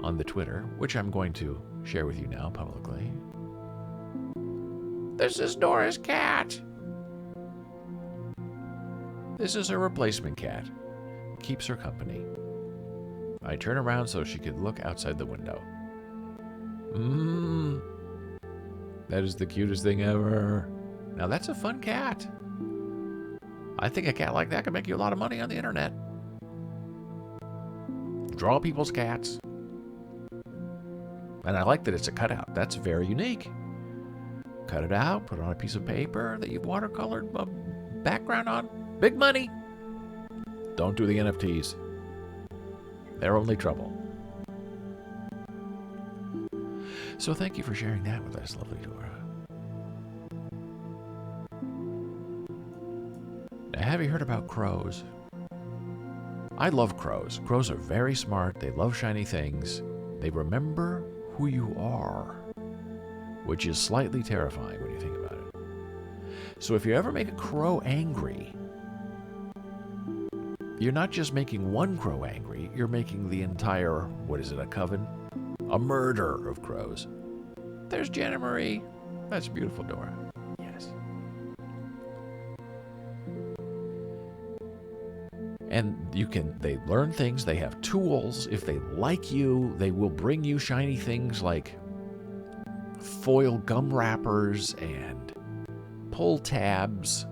on the Twitter, which I'm going to share with you now publicly. This is Dora's cat. This is her replacement cat. Keeps her company. I turn around so she could look outside the window. That is the cutest thing ever. Now that's a fun cat. I think a cat like that could make you a lot of money on the internet. Draw people's cats. And I like that it's a cutout. That's very unique. Cut it out, put it on a piece of paper that you've watercolored a background on. Big money. Don't do the NFTs. They're only trouble. So thank you for sharing that with us, lovely Dora. Now, have you heard about crows? I love crows. Crows are very smart. They love shiny things. They remember who you are, which is slightly terrifying when you think about it. So if you ever make a crow angry, you're not just making one crow angry, you're making the entire, a coven? A murder of crows. There's Jana Marie. That's beautiful, Dora. Yes. And they learn things, they have tools. If they like you, they will bring you shiny things like foil gum wrappers and pull tabs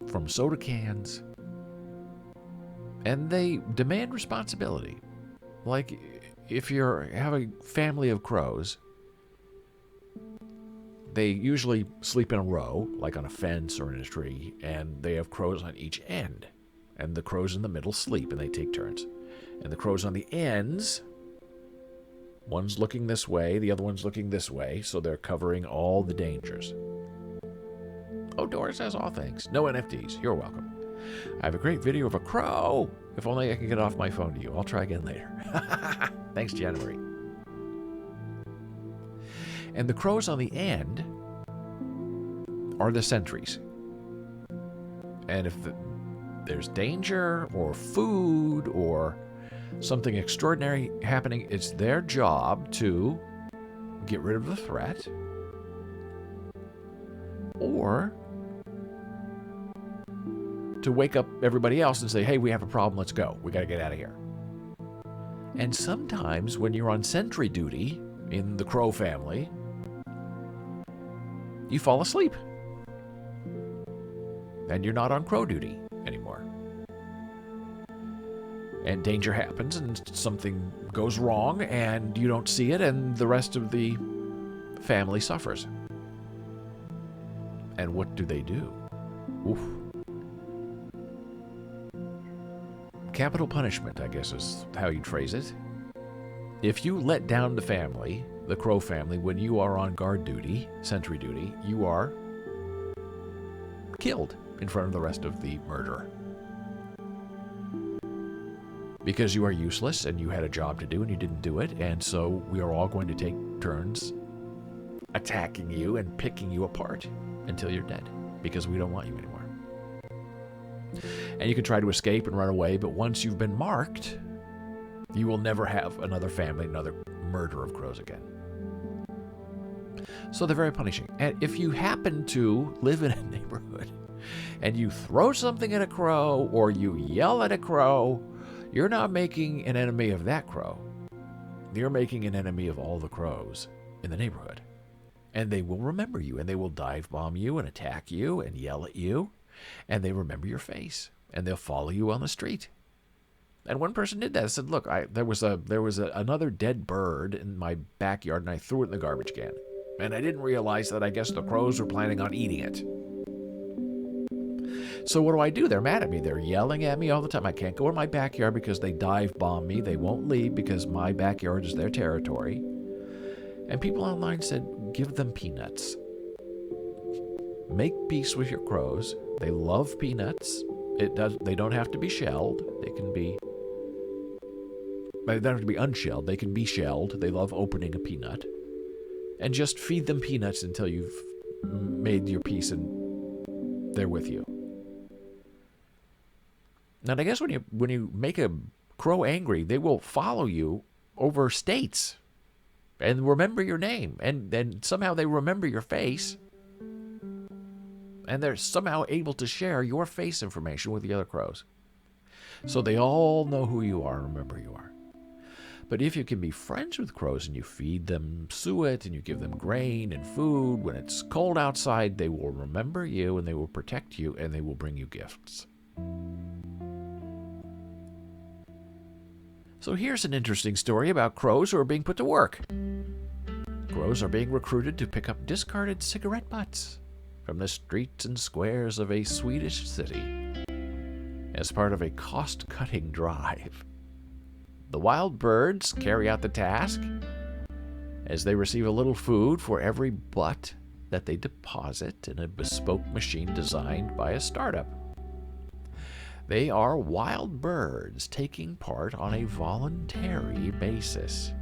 from soda cans. And they demand responsibility. Like, if you have a family of crows, they usually sleep in a row, like on a fence or in a tree, and they have crows on each end. And the crows in the middle sleep, and they take turns. And the crows on the ends, one's looking this way, the other one's looking this way, so they're covering all the dangers. Oh, Dora says all thanks. No NFTs. You're welcome. I have a great video of a crow. If only I can get off my phone to you. I'll try again later. Thanks, Jana Marie. And the crows on the end are the sentries. And if there's danger or food or something extraordinary happening, it's their job to get rid of the threat or to wake up everybody else and say, hey, we have a problem, let's go. We got to get out of here. And sometimes when you're on sentry duty in the crow family, you fall asleep. And you're not on crow duty anymore. And danger happens and something goes wrong and you don't see it and the rest of the family suffers. And what do? Oof. Capital punishment, I guess is how you'd phrase it. If you let down the family, the crow family, when you are on guard duty, sentry duty, you are killed in front of the rest of the murderer. because you are useless and you had a job to do and you didn't do it, and so we are all going to take turns attacking you and picking you apart until you're dead, because we don't want you anymore. And you can try to escape and run away, but once you've been marked, you will never have another family, another murder of crows again. So they're very punishing. And if you happen to live in a neighborhood and you throw something at a crow or you yell at a crow, you're not making an enemy of that crow. You're making an enemy of all the crows in the neighborhood. And they will remember you, and they will dive bomb you and attack you and yell at you, and they remember your face, and they'll follow you on the street. And one person did that. I said, look, there was another dead bird in my backyard, and I threw it in the garbage can. And I didn't realize that I guess the crows were planning on eating it. So what do? They're mad at me. They're yelling at me all the time. I can't go in my backyard because they dive bomb me. They won't leave because my backyard is their territory. And people online said, give them peanuts. Make peace with your crows. They love peanuts. They don't have to be shelled. They don't have to be unshelled. They can be shelled. They love opening a peanut. And just feed them peanuts until you've made your peace and they're with you. And I guess when you make a crow angry, they will follow you over states and remember your name. And then somehow they remember your face. And they're somehow able to share your face information with the other crows. So they all know who you are and remember you are. But if you can be friends with crows and you feed them suet and you give them grain and food, when it's cold outside, they will remember you and they will protect you and they will bring you gifts. So here's an interesting story about crows who are being put to work. Crows are being recruited to pick up discarded cigarette butts from the streets and squares of a Swedish city as part of a cost-cutting drive. The wild birds carry out the task as they receive a little food for every butt that they deposit in a bespoke machine designed by a startup. They are wild birds taking part on a voluntary basis.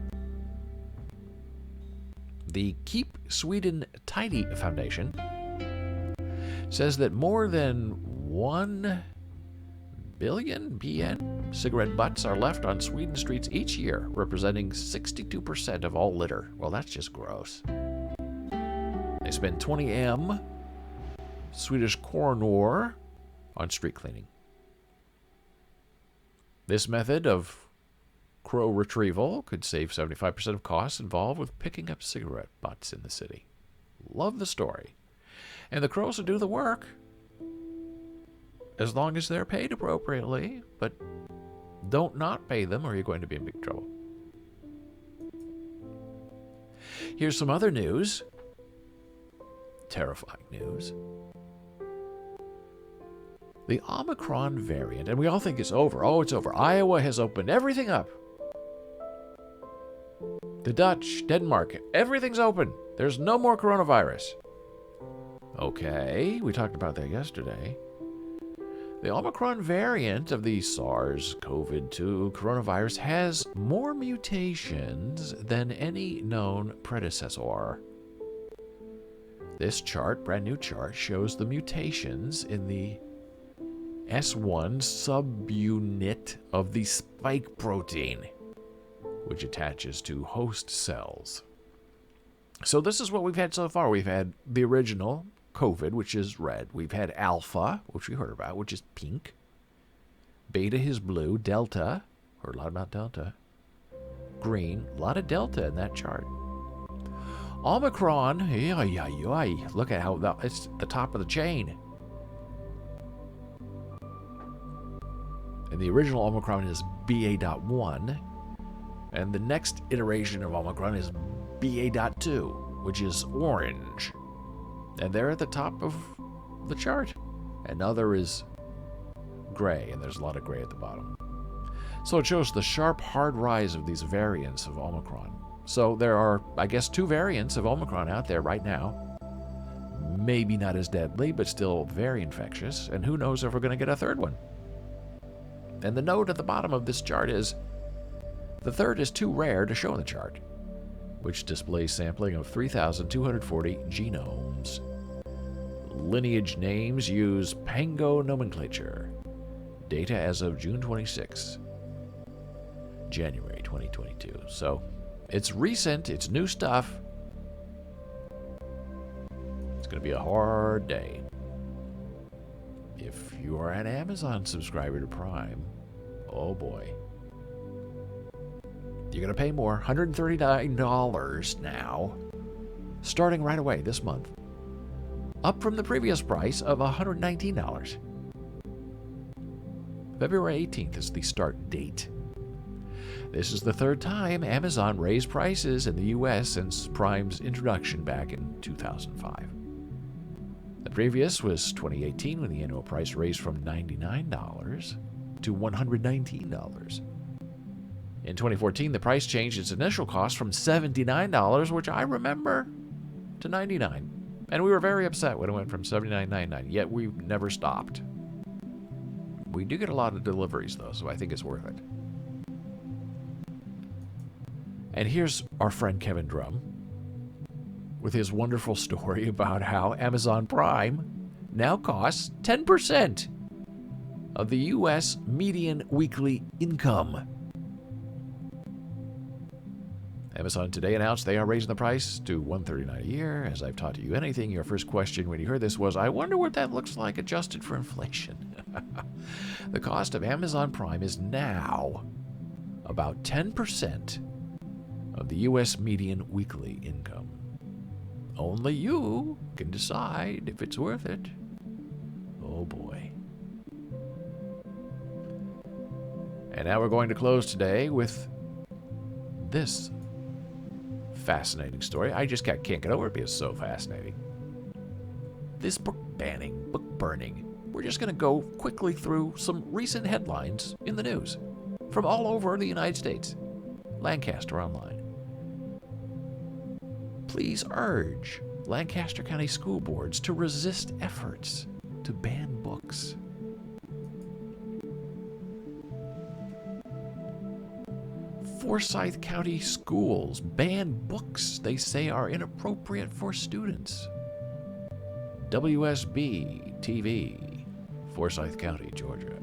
The Keep Sweden Tidy Foundation says that more than 1 billion BN cigarette butts are left on Sweden streets each year, representing 62% of all litter. Well, that's just gross. They spend 20 M Swedish kronor on street cleaning. This method of crow retrieval could save 75% of costs involved with picking up cigarette butts in the city. Love the story. And the crows will do the work as long as they're paid appropriately, but don't not pay them or you're going to be in big trouble. Here's some other news. Terrifying news. The Omicron variant, and we all think it's over. Oh, it's over. Iowa has opened everything up. The Dutch, Denmark, everything's open. There's no more coronavirus. Okay, we talked about that yesterday. The Omicron variant of the SARS-CoV-2 coronavirus has more mutations than any known predecessor. This chart, brand new chart, shows the mutations in the S1 subunit of the spike protein, which attaches to host cells. So this is what we've had so far. We've had the original COVID, which is red. We've had alpha, which we heard about, which is pink. Beta is blue. Delta, heard a lot about delta. Green, a lot of delta in that chart. Omicron, look at how it's the top of the chain. And the original Omicron is BA.1, and the next iteration of Omicron is BA.2, which is orange. And they're at the top of the chart. Another is gray, and there's a lot of gray at the bottom. So it shows the sharp, hard rise of these variants of Omicron. So there are, I guess, 2 variants of Omicron out there right now. Maybe not as deadly, but still very infectious. And who knows if we're going to get a third one. And the note at the bottom of this chart is, the third is too rare to show in the chart, which displays sampling of 3,240 genomes. Lineage names use Pango nomenclature. Data as of June 26, January 2022. So it's recent, it's new stuff. It's going to be a hard day. If you are an Amazon subscriber to Prime, oh boy. You're going to pay more, $139 now, starting right away this month. Up from the previous price of $119. February 18th is the start date. This is the third time Amazon raised prices in the U.S. since Prime's introduction back in 2005. The previous was 2018 when the annual price raised from $99 to $119. In 2014, the price changed its initial cost from $79, which I remember, to $99. And we were very upset when it went from $79.99, yet we never stopped. We do get a lot of deliveries, though, so I think it's worth it. And here's our friend Kevin Drum with his wonderful story about how Amazon Prime now costs 10% of the U.S. median weekly income. Amazon today announced they are raising the price to $139 a year. As I've taught you anything, your first question when you heard this was, I wonder what that looks like adjusted for inflation. The cost of Amazon Prime is now about 10% of the U.S. median weekly income. Only you can decide if it's worth it. Oh boy. And now we're going to close today with this fascinating story. I just can't get over it because it's so fascinating. This book banning, book burning. We're just going to go quickly through some recent headlines in the news from all over the United States. Lancaster Online. Please urge Lancaster County school boards to resist efforts to ban books. Forsyth County schools ban books they say are inappropriate for students. WSB TV, Forsyth County, Georgia.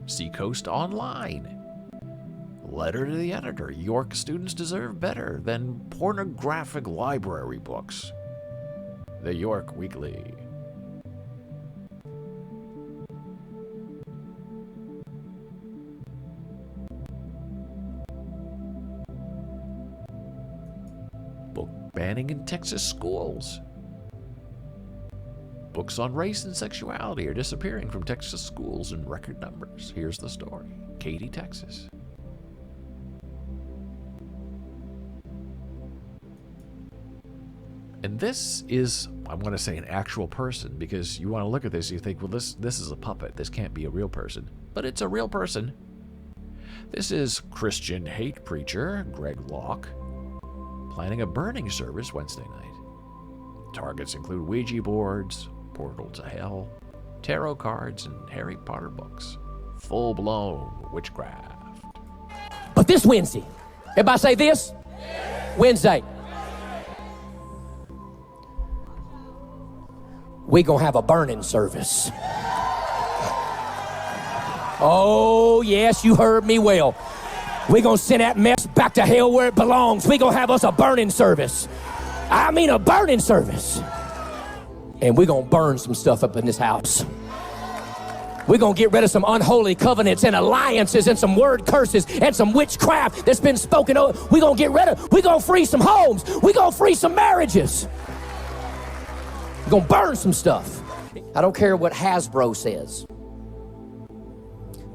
Seacoast Online. Letter to the editor. York students deserve better than pornographic library books. The York Weekly. Book banning in Texas schools. Books on race and sexuality are disappearing from Texas schools in record numbers. Here's the story. Katy, Texas. And this is, I want to say, an actual person, because you want to look at this, you think, well, this is a puppet. This can't be a real person. But it's a real person. This is Christian hate preacher Greg Locke planning a burning service Wednesday night. Targets include Ouija boards, Portal to Hell, tarot cards, and Harry Potter books. Full-blown witchcraft. But this Wednesday, everybody say this? Wednesday. We're going to have a burning service. Oh, yes, you heard me well. We're going to send that mess back to hell where it belongs. We're going to have us a burning service. I mean a burning service. And we're going to burn some stuff up in this house. We're going to get rid of some unholy covenants and alliances and some word curses and some witchcraft that's been spoken over. We're going to get rid of, we're going to free some homes. We're going to free some marriages. We're going to burn some stuff. I don't care what Hasbro says.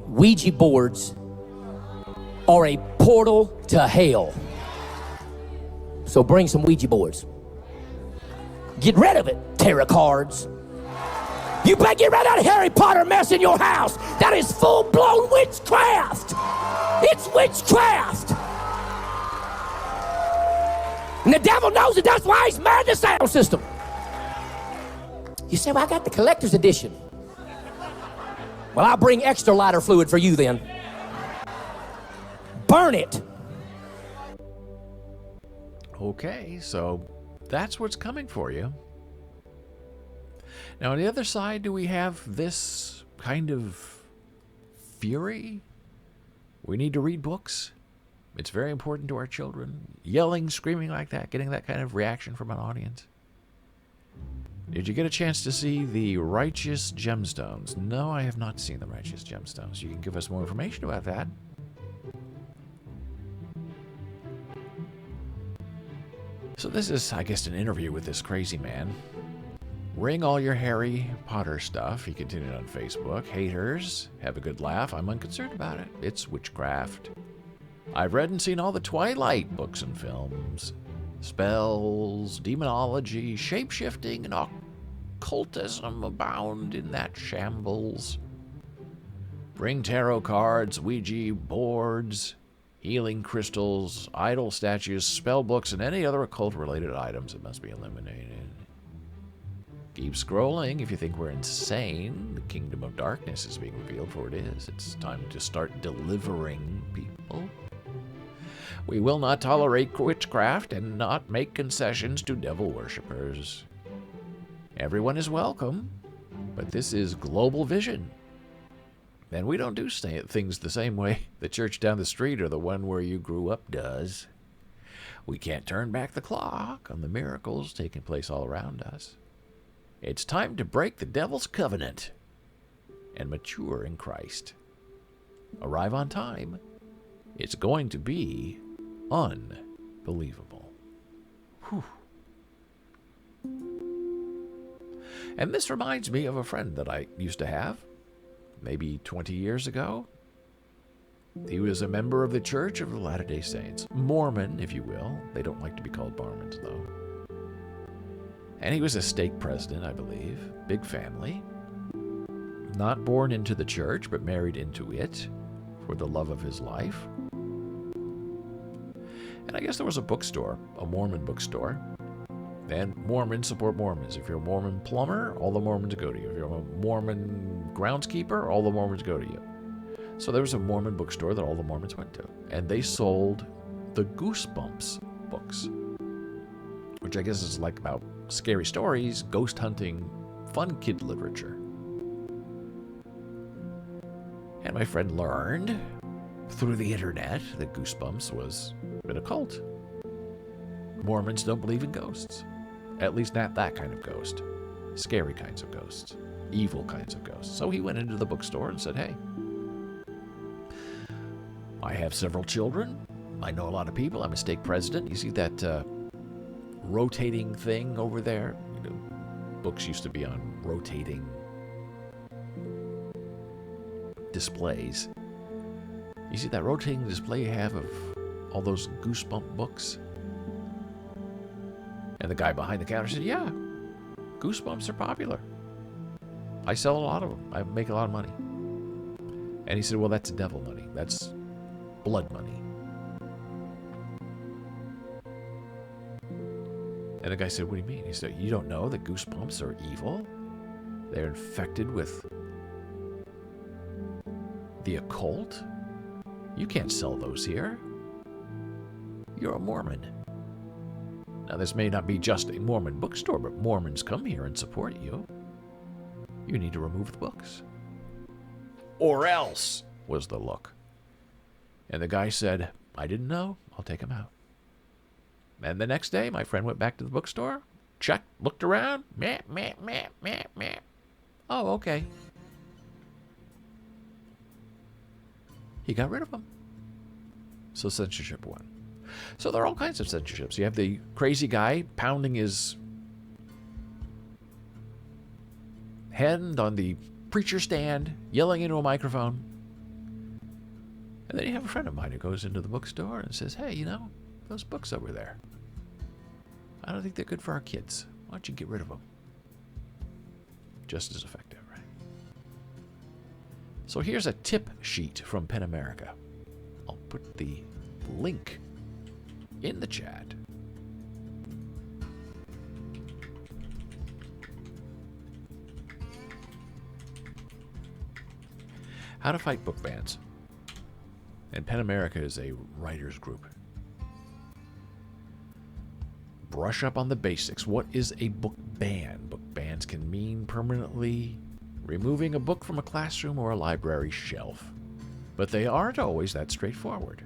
Ouija boards are a portal to hell. So bring some Ouija boards. Get rid of it, tarot cards. You better get rid of that Harry Potter mess in your house. That is full-blown witchcraft. It's witchcraft. And the devil knows it. That's why he's mad at the sound system. You say, well, I got the collector's edition. Well, I'll bring extra lighter fluid for you then. Burn it. Okay, so that's what's coming for you. Now, on the other side, do we have this kind of fury? We need to read books. It's very important to our children. Yelling, screaming like that, getting that kind of reaction from an audience. Did you get a chance to see the Righteous Gemstones? No, I have not seen the Righteous Gemstones. You can give us more information about that. So this is, I guess, an interview with this crazy man. Ring all your Harry Potter stuff. He continued on Facebook. Haters, have a good laugh. I'm unconcerned about it. It's witchcraft. I've read and seen all the Twilight books and films. Spells, demonology, shape-shifting, and occultism abound in that shambles. Bring tarot cards, Ouija boards, healing crystals, idol statues, spell books, and any other occult-related items that must be eliminated. Keep scrolling if you think we're insane. The kingdom of darkness is being revealed, for it is. It's time to start delivering people. We will not tolerate witchcraft and not make concessions to devil worshippers. Everyone is welcome, but this is global vision. And we don't do things the same way the church down the street or the one where you grew up does. We can't turn back the clock on the miracles taking place all around us. It's time to break the devil's covenant and mature in Christ. Arrive on time. It's going to be unbelievable. Whew. And this reminds me of a friend that I used to have, maybe 20 years ago. He was a member of the Church of the Latter-day Saints. Mormon, if you will. They don't like to be called Mormons, though. And he was a stake president, I believe. Big family. Not born into the church, but married into it for the love of his life. And I guess there was a bookstore, a Mormon bookstore. And Mormons support Mormons. If you're a Mormon plumber, all the Mormons go to you. If you're a Mormon groundskeeper, all the Mormons go to you. So there was a Mormon bookstore that all the Mormons went to. And they sold the Goosebumps books, which I guess is like about scary stories, ghost hunting, fun kid literature. And my friend learned through the internet that Goosebumps was an occult. Mormons don't believe in ghosts. At least not that kind of ghost. Scary kinds of ghosts. Evil kinds of ghosts. So he went into the bookstore and said, hey, I have several children. I know a lot of people. I'm a stake president. You see that rotating thing over there? You know, books used to be on rotating displays. You see that rotating display you have of all those Goosebump books? And the guy behind the counter said, yeah, Goosebumps are popular. I sell a lot of them. I make a lot of money. And he said, well, that's devil money. That's blood money. And the guy said, what do you mean? He said, you don't know that Goosebumps are evil? They're infected with the occult? You can't sell those here. You're a Mormon. Now, this may not be just a Mormon bookstore, but Mormons come here and support you. You need to remove the books. Or else, was the look. And the guy said, I didn't know. I'll take them out. And the next day, my friend went back to the bookstore, checked, looked around. Meh, meh, meh, meh, meh. Oh, okay. He got rid of them. So censorship won. So there are all kinds of censorships. You have the crazy guy pounding his hand on the preacher stand, yelling into a microphone. And then you have a friend of mine who goes into the bookstore and says, hey, you know, those books over there, I don't think they're good for our kids. Why don't you get rid of them? Just as effective, right? So here's a tip sheet from Pen America. I'll put the link in the chat. How to fight book bans. And Pen America is a writers group. Brush up on the basics. What is a book ban? Book bans can mean permanently removing a book from a classroom or a library shelf. But they aren't always that straightforward.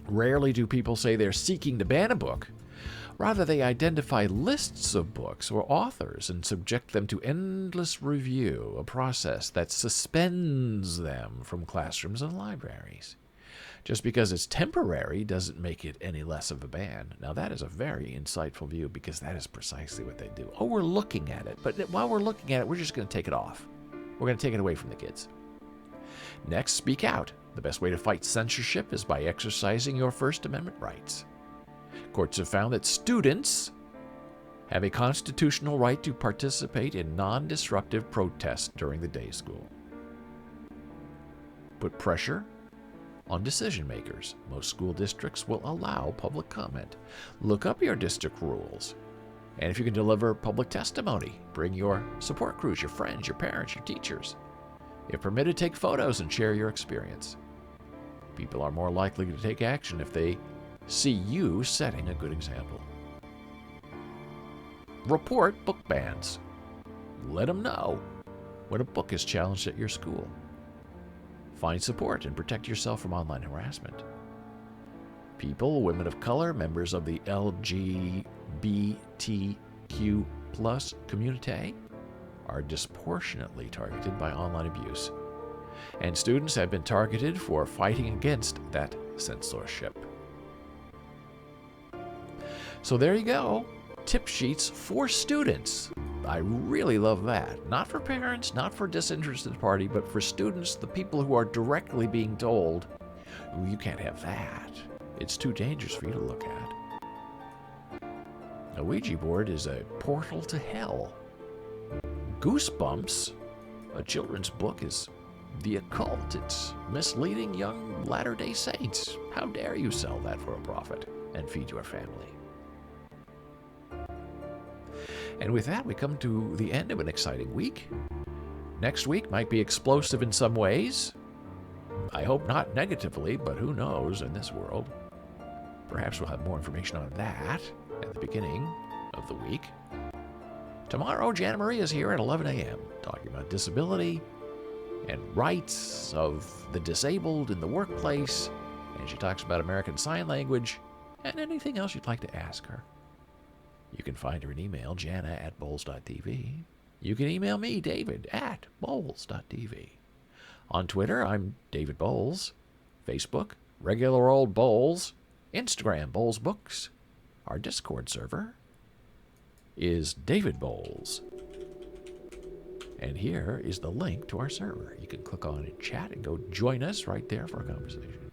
Rarely do people say they're seeking to ban a book. Rather, they identify lists of books or authors and subject them to endless review, a process that suspends them from classrooms and libraries. Just because it's temporary doesn't make it any less of a ban. Now, that is a very insightful view because that is precisely what they do. Oh, we're looking at it, but while we're looking at it, we're just going to take it off. We're going to take it away from the kids. Next, speak out. The best way to fight censorship is by exercising your First Amendment rights. Courts have found that students have a constitutional right to participate in non-disruptive protests during the day school. Put pressure on decision makers. Most school districts will allow public comment. Look up your district rules. And if you can deliver public testimony, bring your support crews, your friends, your parents, your teachers. If permitted, take photos and share your experience. People are more likely to take action if they see you setting a good example. Report book bans. Let them know when a book is challenged at your school. Find support and protect yourself from online harassment. People, women of color, members of the LGBTQ+ community are disproportionately targeted by online abuse. And students have been targeted for fighting against that censorship. So there you go. Tip sheets for students. I really love that. Not for parents, not for disinterested party, but for students, the people who are directly being told, you can't have that. It's too dangerous for you to look at. A Ouija board is a portal to hell. Goosebumps, a children's book, is the occult. It's misleading young Latter-day Saints. How dare you sell that for a profit and feed your family? And with that, we come to the end of an exciting week. Next week might be explosive in some ways. I hope not negatively, but who knows in this world. Perhaps we'll have more information on that at the beginning of the week. Tomorrow, Jana Marie is here at 11 a.m. talking about disability and rights of the disabled in the workplace. And she talks about American Sign Language and anything else you'd like to ask her. You can find her an email, jana@boles.tv. You can email me, david@boles.tv. On Twitter, I'm David Boles. Facebook, regular old Boles. Instagram, Boles Books. Our Discord server is David Boles. And here is the link to our server. You can click on it, chat, and go join us right there for a conversation.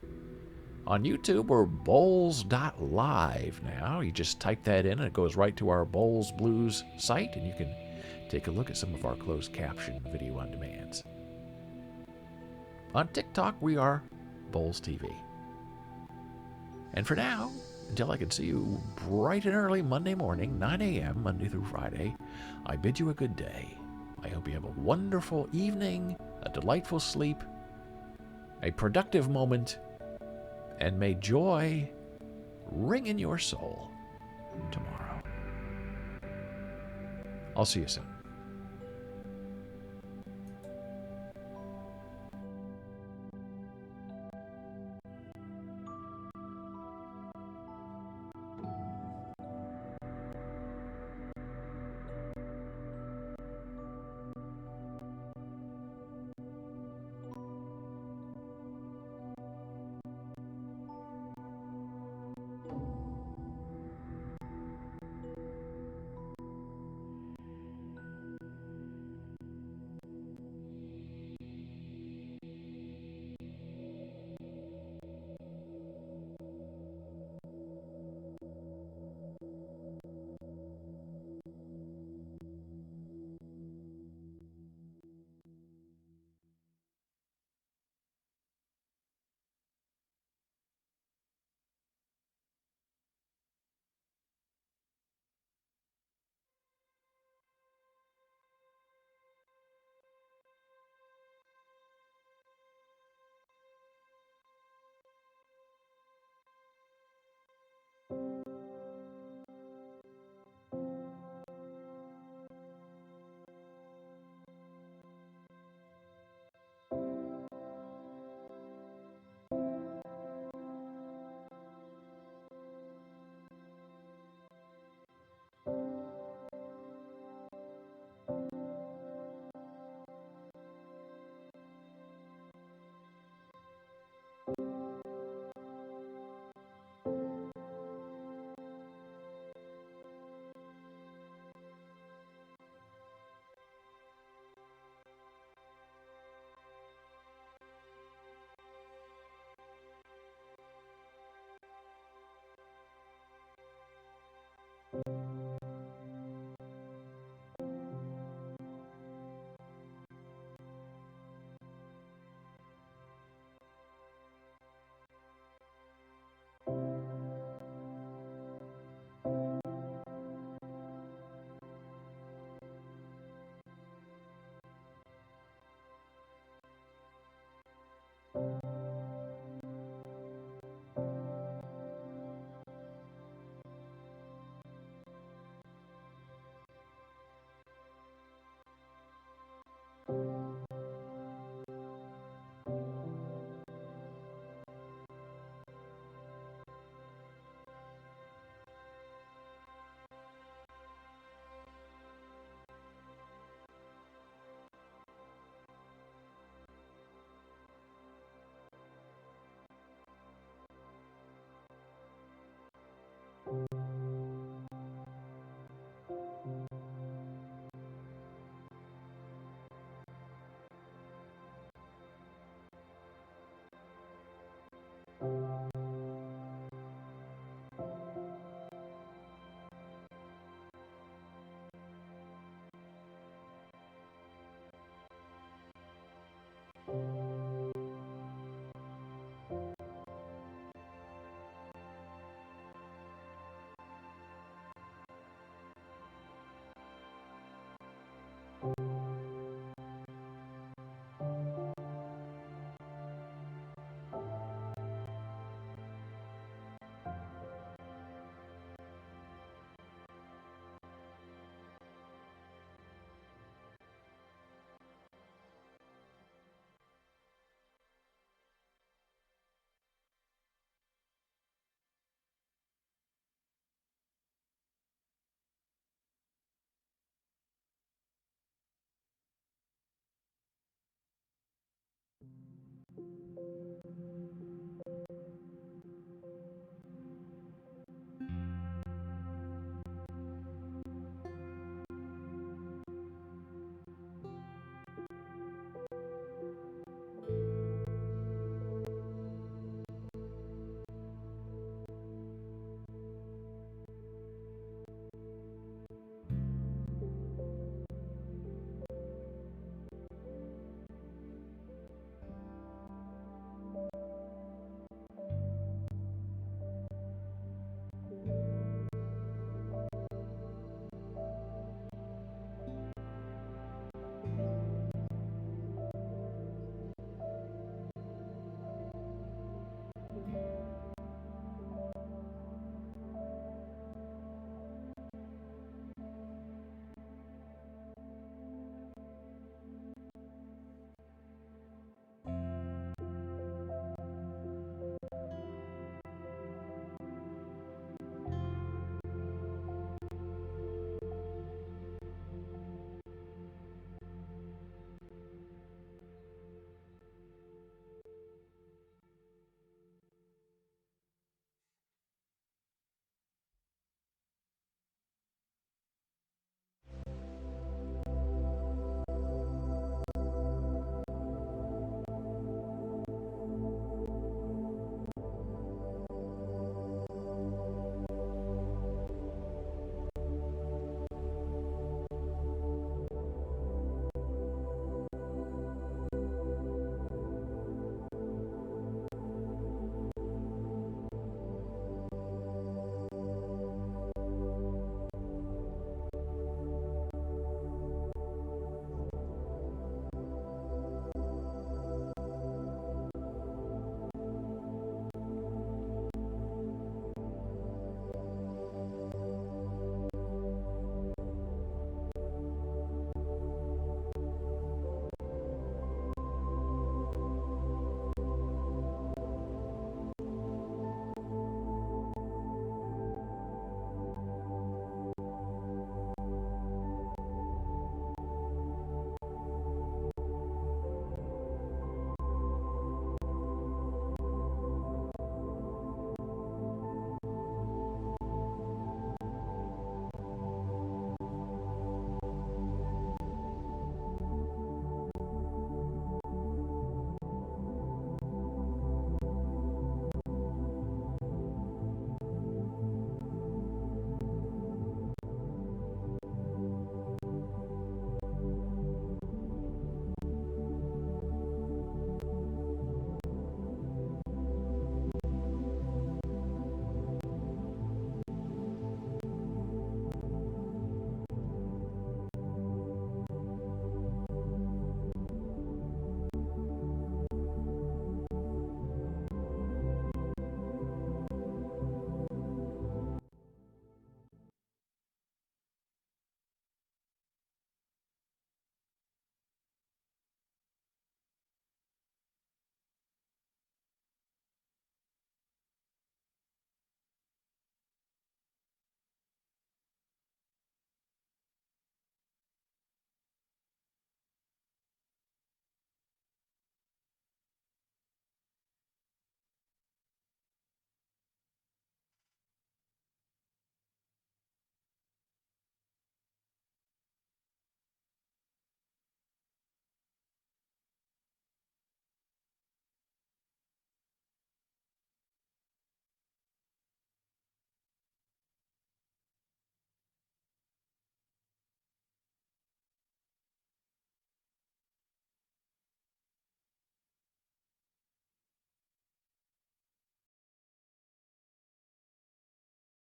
On YouTube, we're Boles.live now. You just type that in, and it goes right to our Boles Blues site, and you can take a look at some of our closed caption video on demands. On TikTok, we are Boles TV. And for now, until I can see you bright and early Monday morning, 9 a.m., Monday through Friday, I bid you a good day. I hope you have a wonderful evening, a delightful sleep, a productive moment, and may joy ring in your soul tomorrow. I'll see you soon.